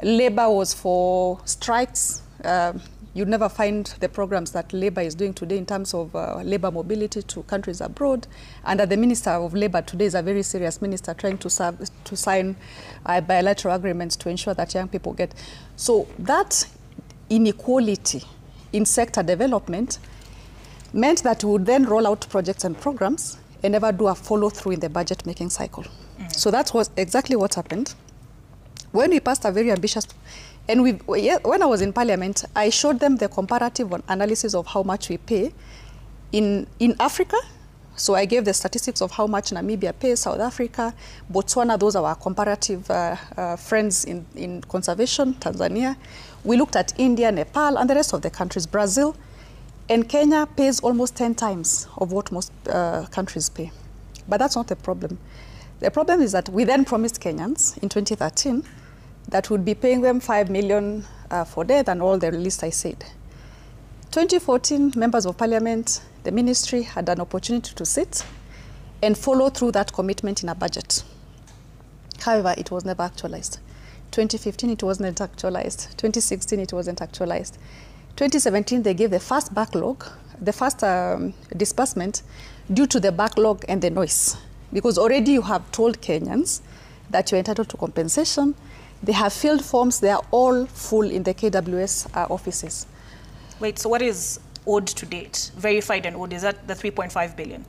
Labor was for strikes. You'd never find the programs that Labour is doing today in terms of labour mobility to countries abroad. And the Minister of Labour today is a very serious minister trying to sign bilateral agreements to ensure that young people get. So that inequality in sector development meant that we would then roll out projects and programs and never do a follow-through in the budget-making cycle. So that was exactly what happened. When we passed a very ambitious... And when I was in Parliament, I showed them the comparative analysis of how much we pay in Africa. So I gave the statistics of how much Namibia pays, South Africa, Botswana, those are our comparative friends in conservation, Tanzania. We looked at India, Nepal, and the rest of the countries, Brazil. And Kenya pays almost 10 times of what most countries pay. But that's not the problem. The problem is that we then promised Kenyans in 2013 that would be paying them 5 million for death and all the list I said. 2014, members of parliament, the ministry had an opportunity to sit and follow through that commitment in a budget. However, it was never actualized. 2015, it wasn't actualized. 2016, it wasn't actualized. 2017, they gave the first backlog, the first disbursement due to the backlog and the noise. Because already you have told Kenyans that you're entitled to compensation. They have filled forms. They are all full in the KWS offices. Wait, so what is owed to date? Verified and owed, is that the 3.5 billion?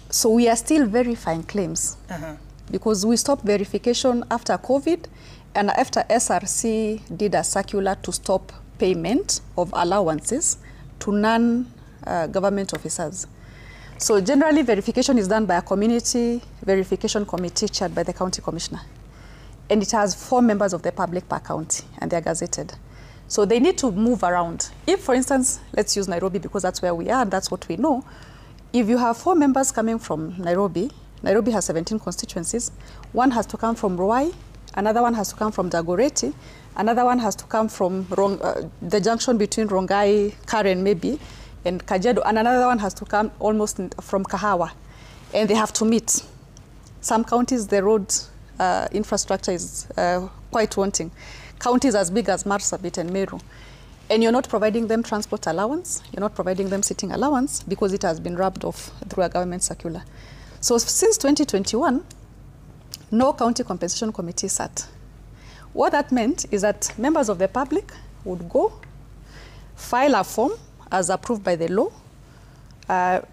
So we are still verifying claims because we stopped verification after COVID and after SRC did a circular to stop payment of allowances to non-government officers. So generally verification is done by a community verification committee chaired by the county commissioner. And it has 4 members of the public per county and they are gazetted. So they need to move around. If, for instance, let's use Nairobi because that's where we are and that's what we know. If you have 4 members coming from Nairobi, Nairobi has 17 constituencies. One has to come from Ruai, another one has to come from Dagoretti, another one has to come from the junction between Rongai, Karen maybe, and Kajiado, and another one has to come almost from Kahawa. And they have to meet. Some counties, the road infrastructure is quite wanting. Counties as big as Marsabit and Meru. And you're not providing them transport allowance, you're not providing them sitting allowance because it has been rubbed off through a government circular. So since 2021, no county compensation committee sat. What that meant is that members of the public would go, file a form as approved by the law,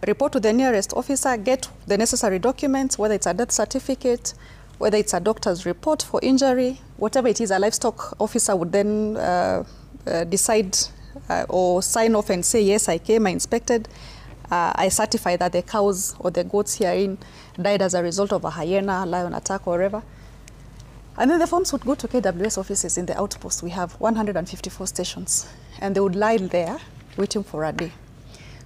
report to the nearest officer, get the necessary documents, whether it's a death certificate, whether it's a doctor's report for injury, whatever it is, a livestock officer would then decide or sign off and say, yes, I came, I inspected, I certify that the cows or the goats herein died as a result of a hyena, lion attack, or whatever. And then the forms would go to KWS offices in the outpost. We have 154 stations, and they would lie there waiting for a day.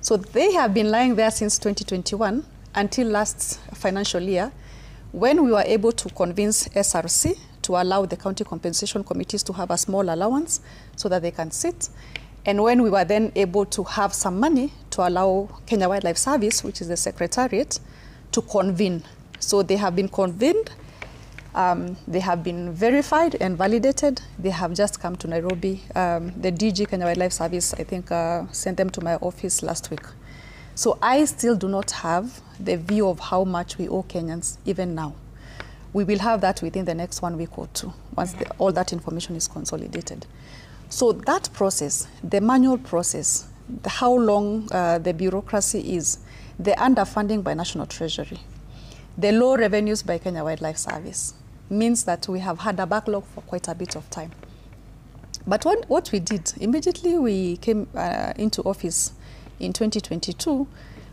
So they have been lying there since 2021 until last financial year, when we were able to convince SRC to allow the county compensation committees to have a small allowance so that they can sit. And when we were then able to have some money to allow Kenya Wildlife Service, which is the secretariat, to convene. So they have been convened, they have been verified and validated. They have just come to Nairobi. The DG Kenya Wildlife Service, I think, sent them to my office last week. So I still do not have the view of how much we owe Kenyans even now. We will have that within the next 1 week or two, once all that information is consolidated. So that process, the manual process, how long the bureaucracy is, the underfunding by National Treasury, the low revenues by Kenya Wildlife Service, means that we have had a backlog for quite a bit of time. But what we did, immediately we came into office in 2022,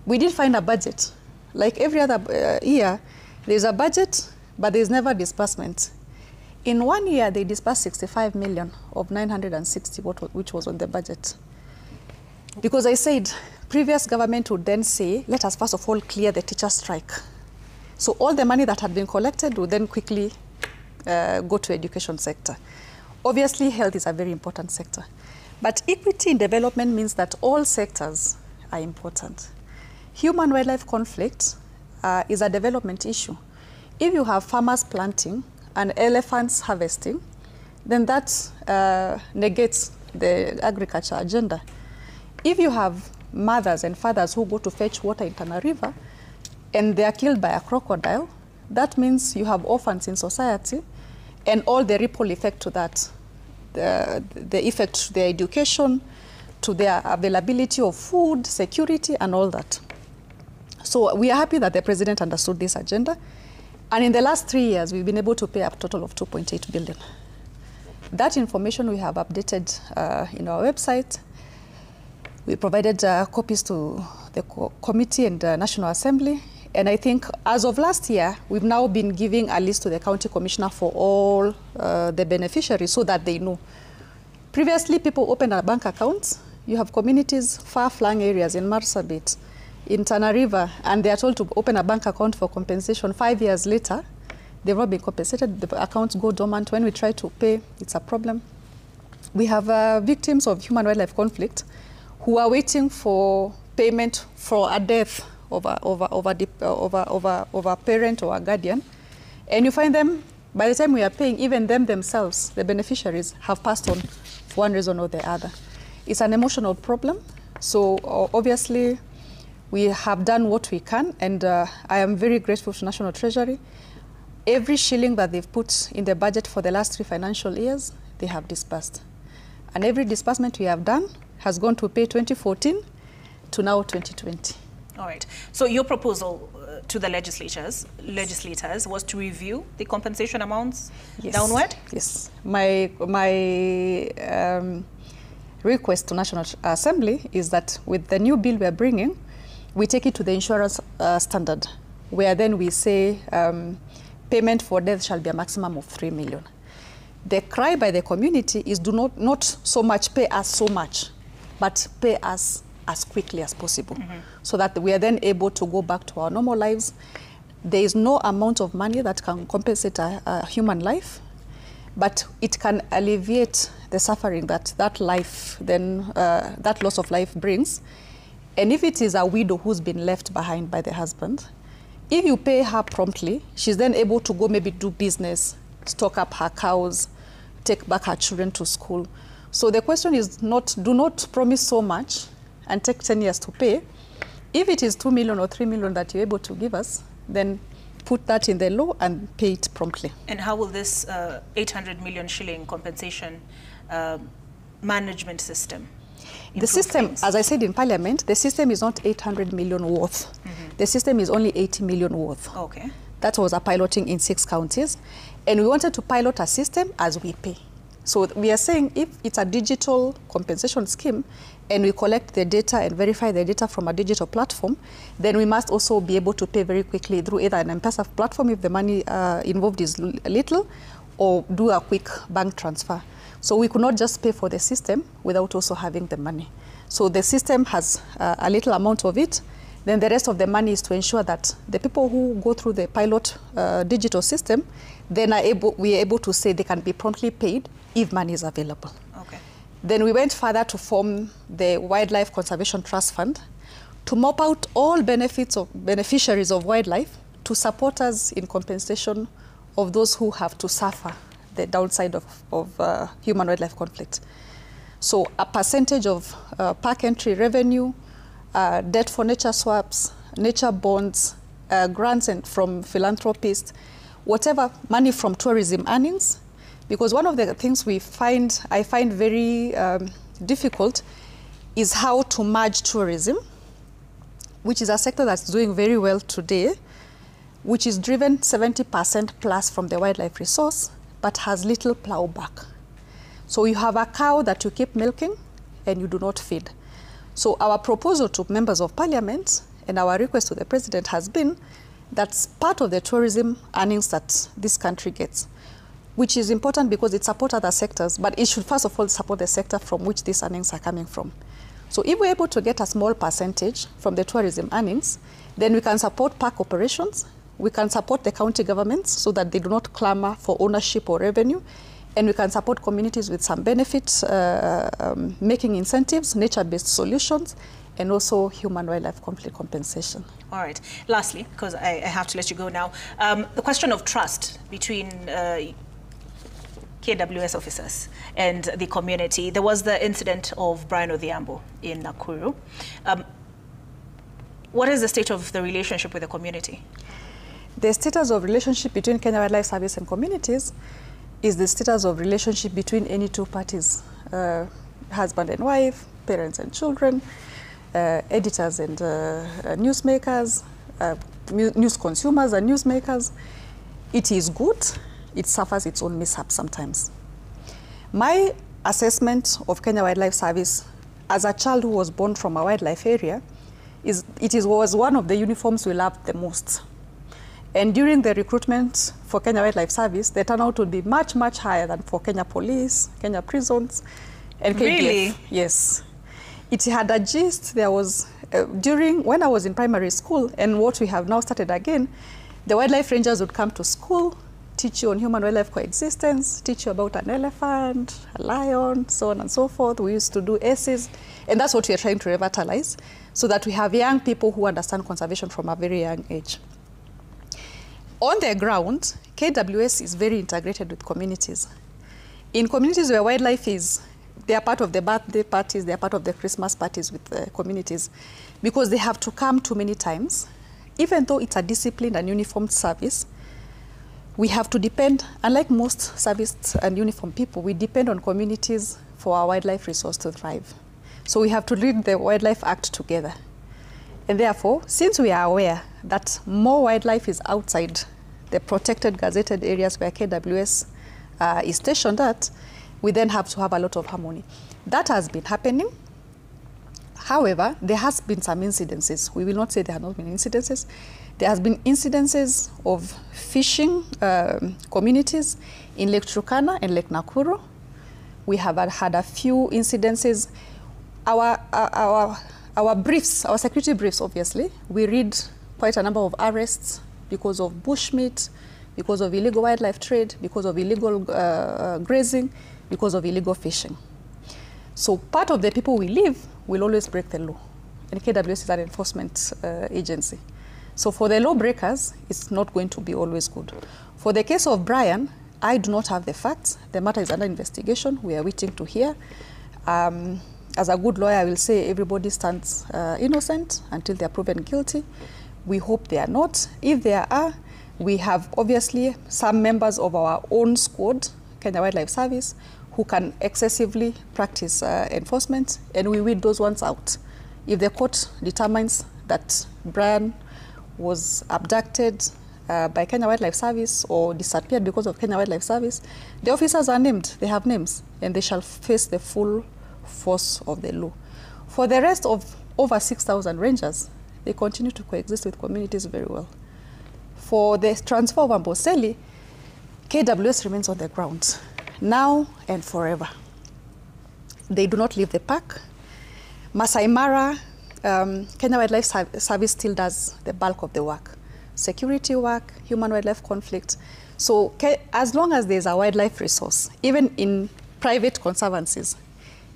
we did find a budget. Like every other year, there's a budget, but there's never disbursement. In 1 year, they disbursed 65 million of 960, which was on the budget. Because I said, previous government would then say, let us first of all clear the teacher strike. So all the money that had been collected would then quickly go to education sector. Obviously, health is a very important sector. But equity in development means that all sectors are important. Human-wildlife conflict is a development issue. If you have farmers planting and elephants harvesting, then that negates the agriculture agenda. If you have mothers and fathers who go to fetch water in Tana River and they are killed by a crocodile, that means you have orphans in society and all the ripple effect to that. The effect to their education, to their availability of food, security, and all that. So we are happy that the president understood this agenda. And in the last 3 years, we've been able to pay a total of 2.8 billion. That information we have updated in our website. We provided copies to the committee and National Assembly. And I think as of last year, we've now been giving a list to the county commissioner for all the beneficiaries so that they know. Previously, people opened a bank account. You have communities, far-flung areas in Marsabit, in Tana River, and they are told to open a bank account for compensation. 5 years later, they've not been compensated. The accounts go dormant. When we try to pay, it's a problem. We have victims of human-wildlife conflict who are waiting for payment for a death of a parent or a guardian. And you find them, by the time we are paying, even them themselves, the beneficiaries, have passed on for one reason or the other. It's an emotional problem. So obviously, we have done what we can, and I am very grateful to National Treasury. Every shilling that they've put in the budget for the last 3 financial years, they have disbursed. And every disbursement we have done has gone to pay 2014 to now 2020. All right. So your proposal to the legislators was to review the compensation amounts downward? Yes. My request to National Assembly is that with the new bill we are bringing, we take it to the insurance standard, where then we say payment for death shall be a maximum of 3 million. The cry by the community is do not so much pay us so much, but pay us as quickly as possible, so that we are then able to go back to our normal lives. There is no amount of money that can compensate a human life, but it can alleviate the suffering that life, then that loss of life brings. And if it is a widow who's been left behind by the husband, if you pay her promptly, she's then able to go maybe do business, stock up her cows, take back her children to school. So the question is do not promise so much and take 10 years to pay. If it is 2 million or 3 million that you're able to give us, then put that in the law and pay it promptly. And how will this 800 million shilling compensation management system The system, things? As I said in Parliament, the system is not 800 million worth. The system is only 80 million worth. Okay. That was a piloting in 6 counties. And we wanted to pilot a system as we pay. So we are saying if it's a digital compensation scheme and we collect the data and verify the data from a digital platform, then we must also be able to pay very quickly through either an M-Pesa platform if the money involved is little, or do a quick bank transfer. So we could not just pay for the system without also having the money. So the system has a little amount of it. Then the rest of the money is to ensure that the people who go through the pilot digital system, then we are able to say they can be promptly paid if money is available. Okay. Then we went further to form the Wildlife Conservation Trust Fund to mop out all beneficiaries of wildlife to support us in compensation of those who have to suffer the downside of human-wildlife conflict. So a percentage of park entry revenue, debt for nature swaps, nature bonds, grants from philanthropists, whatever money from tourism earnings. Because one of the things I find very difficult is how to merge tourism, which is a sector that's doing very well today, which is driven 70% plus from the wildlife resource, but has little plowback. So you have a cow that you keep milking and you do not feed. So our proposal to members of parliament and our request to the president has been that's part of the tourism earnings that this country gets, which is important because it supports other sectors, but it should first of all support the sector from which these earnings are coming from. So if we're able to get a small percentage from the tourism earnings, then we can support park operations, we can support the county governments so that they do not clamor for ownership or revenue, and we can support communities with some benefits, making incentives, nature-based solutions, and also human-wildlife conflict compensation. All right. Lastly, because I have to let you go now, the question of trust between KWS officers and the community. There was the incident of Brian Odhiambo in Nakuru. What is the state of the relationship with the community? The status of relationship between Kenya Wildlife Service and communities is the status of relationship between any two parties, husband and wife, parents and children, editors and newsmakers, news consumers and newsmakers. It is good. It suffers its own mishaps sometimes. My assessment of Kenya Wildlife Service as a child who was born from a wildlife area is was one of the uniforms we loved the most. And during the recruitment for Kenya Wildlife Service, the turnout would be much, much higher than for Kenya Police, Kenya Prisons, and KDF. Really? Yes. It had a gist. There was, when I was in primary school, and what we have now started again, the wildlife rangers would come to school, teach you on human-wildlife coexistence, teach you about an elephant, a lion, so on and so forth. We used to do essays, and that's what we are trying to revitalize, so that we have young people who understand conservation from a very young age. On the ground, KWS is very integrated with communities. In communities where wildlife is they are part of the birthday parties, they are part of the Christmas parties with the communities, because they have to come too many times. Even though it's a disciplined and uniformed service, we have to depend, unlike most serviced and uniformed people, we depend on communities for our wildlife resource to thrive. So we have to read the Wildlife Act together. And therefore, since we are aware that more wildlife is outside the protected gazetted areas where KWS is stationed at, we then have to have a lot of harmony. That has been happening. However, there has been some incidences. We will not say there have not been incidences. There has been incidences of fishing communities in Lake Turkana and Lake Nakuru. We have had a few incidences. Our briefs, our security briefs, obviously, we read quite a number of arrests because of bushmeat, because of illegal wildlife trade, because of illegal grazing, because of illegal fishing. So part of the people we live will always break the law. And KWS is an enforcement agency. So for the law breakers, it's not going to be always good. For the case of Brian, I do not have the facts. The matter is under investigation. We are waiting to hear. As a good lawyer, I will say everybody stands innocent until they are proven guilty. We hope they are not. If they are, we have obviously some members of our own squad, Kenya Wildlife Service, who can excessively practice enforcement, and we weed those ones out. If the court determines that Brian was abducted by Kenya Wildlife Service or disappeared because of Kenya Wildlife Service, the officers are named, they have names, and they shall face the full force of the law. For the rest of over 6,000 rangers, they continue to coexist with communities very well. For the transfer of Amboseli, KWS remains on the ground, now and forever. They do not leave the park. Masai Mara, Kenya Wildlife Service still does the bulk of the work. Security work, human-wildlife conflict. So as long as there's a wildlife resource, even in private conservancies,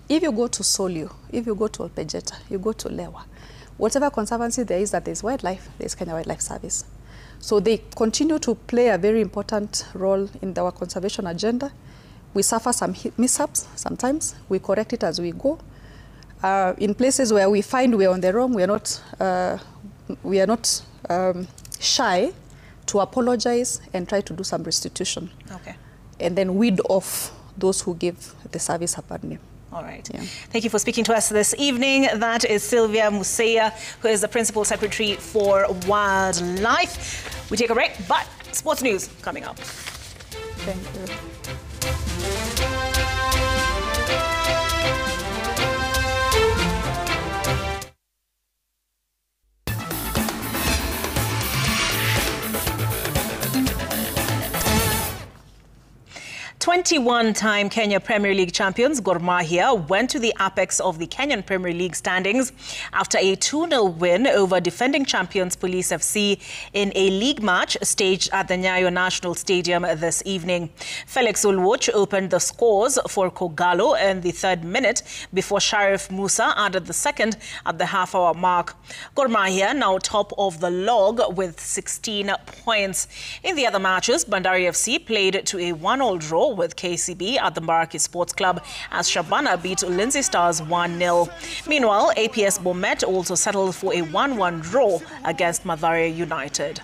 if you go to Solio, if you go to Olpejeta, you go to Lewa, whatever conservancy there is that there's wildlife, there's Kenya Wildlife Service. So they continue to play a very important role in our conservation agenda. We suffer some mishaps sometimes. We correct it as we go. In places where we find we're on the wrong, we are not shy to apologize and try to do some restitution. Okay. And then weed off those who give the service a bad name. All right. Yeah. Thank you for speaking to us this evening. That is Sylvia Museya, who is the Principal Secretary for Wildlife. We take a break, but sports news coming up. Thank you. 21-time Kenya Premier League champions Gor Mahia went to the apex of the Kenyan Premier League standings after a 2-0 win over defending champions Police FC in a league match staged at the Nyayo National Stadium this evening. Felix Oluoch opened the scores for Kogalo in the 3rd minute before Sharif Musa added the 2nd at the half-hour mark. Gor Mahia now top of the log with 16 points. In the other matches, Bandari FC played to a 1-1 draw with KCB at the Mbaraki Sports Club as Shabana beat Ulinzi Stars 1-0. Meanwhile, APS Bomet also settled for a 1-1 draw against Mathare United.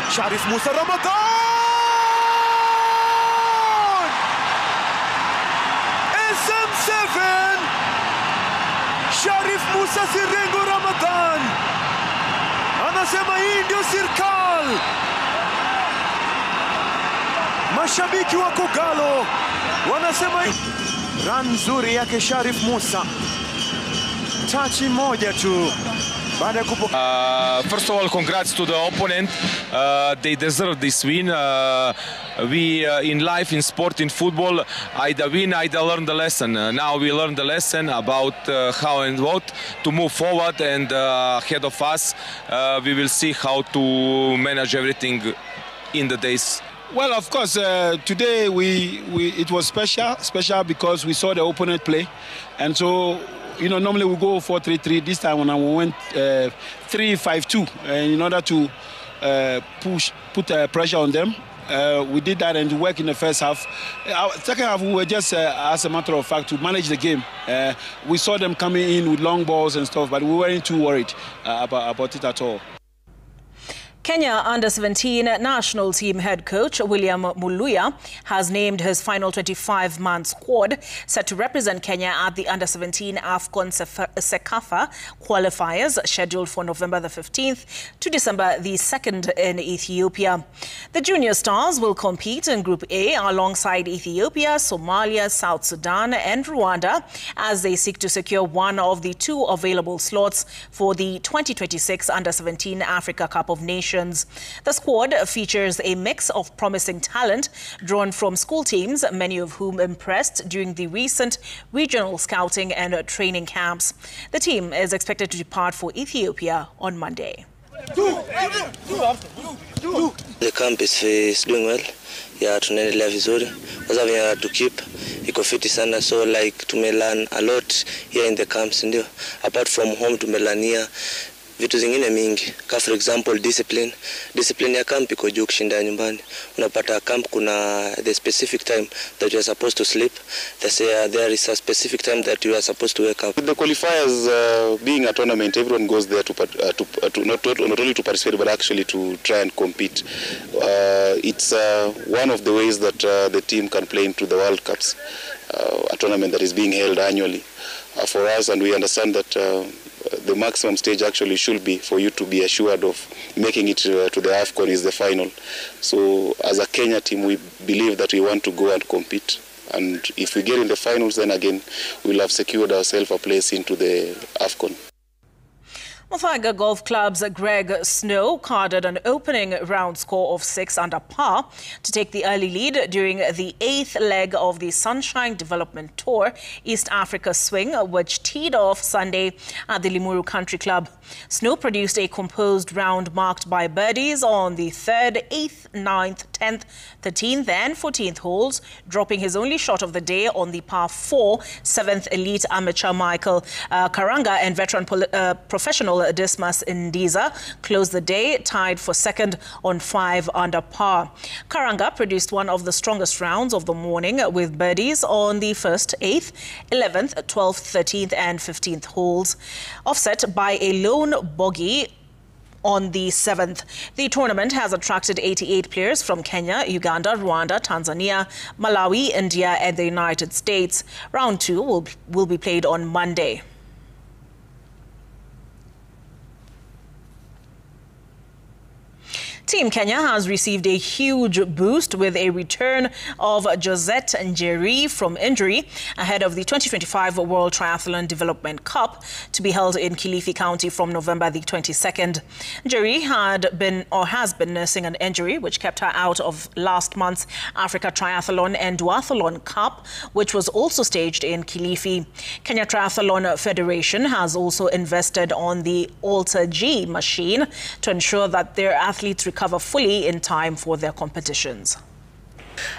Sharif Musa Ramadan! SM7! Sharif Musa Sirengo Ramadan! Anasema hii ndio serikali! Mashabiki wa Kogalo wanasema run nzuri yake Sharif Musa. Tachi moja tu. First of all, congrats to the opponent. They deserve this win. We in life, in sport, in football, either win, either learn the lesson. Now we learn the lesson about how and what to move forward, and ahead of us, we will see how to manage everything in the days. Well, of course, today it was special because we saw the opponent play, and so. You know, normally we go 4-3-3. This time when we went 3-5-2 in order to put pressure on them. We did that and work in the first half. Second half, we were just, as a matter of fact, to manage the game. We saw them coming in with long balls and stuff, but we weren't too worried about it at all. Kenya Under-17 national team head coach William Muluya has named his final 25-man squad set to represent Kenya at the Under-17 AFCON CECAFA qualifiers scheduled for November the 15th to December the 2nd in Ethiopia. The Junior Stars will compete in Group A alongside Ethiopia, Somalia, South Sudan and Rwanda as they seek to secure one of the 2 available slots for the 2026 Under-17 Africa Cup of Nations. The squad features a mix of promising talent drawn from school teams, many of whom impressed during the recent regional scouting and training camps. The team is expected to depart for Ethiopia on Monday. The camp is doing well. Yeah, tunaendelea vizuri. Kwa sababu to keep iko fiti sana, so like tumelearn a lot here in the camps ndio. Apart from home tumelania vitu zingine mingi, ka for example discipline ya camp iko juu kushinda nyumbani. Unapata camp kuna the specific time that you are supposed to sleep. There is a specific time that you are supposed to wake up. With the qualifiers being a tournament, everyone goes there not only to participate but actually to try and compete. It's one of the ways that the team can play into the World Cups, a tournament that is being held annually for us, and we understand that the maximum stage actually should be for you to be assured of making it to the AFCON is the final. So as a Kenya team, we believe that we want to go and compete. And if we get in the finals, then again, we'll have secured ourselves a place into the AFCON. Muthaiga Golf Club's Greg Snow carded an opening round score of 6 under par to take the early lead during the 8th leg of the Sunshine Development Tour East Africa Swing, which teed off Sunday at the Limuru Country Club. Snow produced a composed round marked by birdies on the 3rd, 8th, 9th, 10th, 13th and 14th holes, dropping his only shot of the day on the par 4 7th elite amateur Michael Karanga and veteran professional Dismas Ndiza closed the day tied for second on 5 under par. Karanga produced one of the strongest rounds of the morning with birdies on the 1st, 8th, 11th, 12th, 13th and 15th holes, offset by a lone bogey on the 7th. The tournament has attracted 88 players from Kenya, Uganda, Rwanda, Tanzania, Malawi, India and the United States. Round 2 will be played on Monday. Team Kenya has received a huge boost with a return of Josette Njeri from injury ahead of the 2025 World Triathlon Development Cup to be held in Kilifi County from November the 22nd. Njeri has been nursing an injury which kept her out of last month's Africa Triathlon and Duathlon Cup, which was also staged in Kilifi. Kenya Triathlon Federation has also invested on the Alter G machine to ensure that their athletes recover fully in time for their competitions.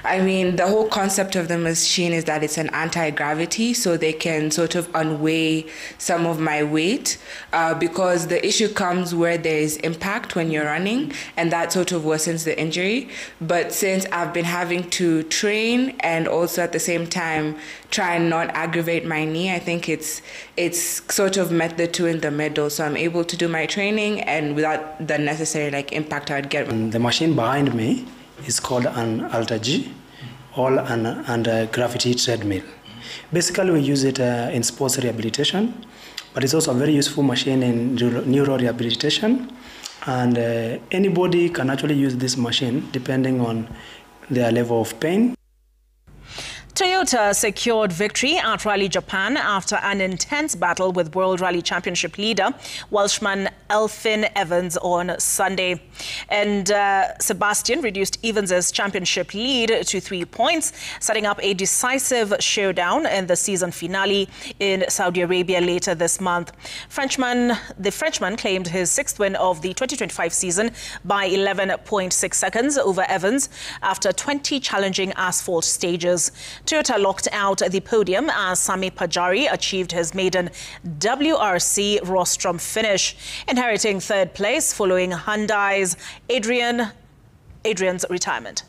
I mean, the whole concept of the machine is that it's an anti-gravity, so they can sort of unweigh some of my weight because the issue comes where there is impact when you're running, and that sort of worsens the injury. But since I've been having to train and also at the same time try and not aggravate my knee, I think it's sort of met the two in the middle. So I'm able to do my training and without the necessary impact I would get. The machine behind me is called an Alter G, and a gravity treadmill. Basically, we use it in sports rehabilitation, but it's also a very useful machine in neuro rehabilitation. And anybody can actually use this machine depending on their level of pain. Toyota secured victory at Rally Japan after an intense battle with World Rally Championship leader Welshman Elfyn Evans on Sunday. And Sebastian reduced Evans's championship lead to 3 points, setting up a decisive showdown in the season finale in Saudi Arabia later this month. The Frenchman claimed his 6th win of the 2025 season by 11.6 seconds over Evans after 20 challenging asphalt stages. Toyota locked out the podium as Sami Pajari achieved his maiden WRC rostrum finish, inheriting 3rd place following Hyundai's Adrian's retirement.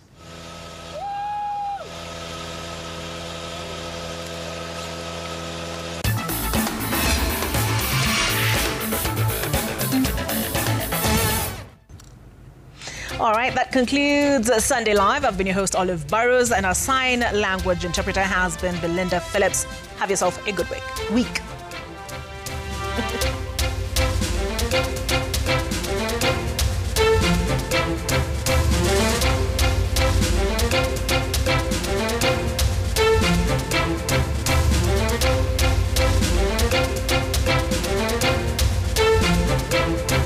All right, that concludes Sunday Live. I've been your host, Olive Burrows, and our sign language interpreter has been Belinda Phillips. Have yourself a good week.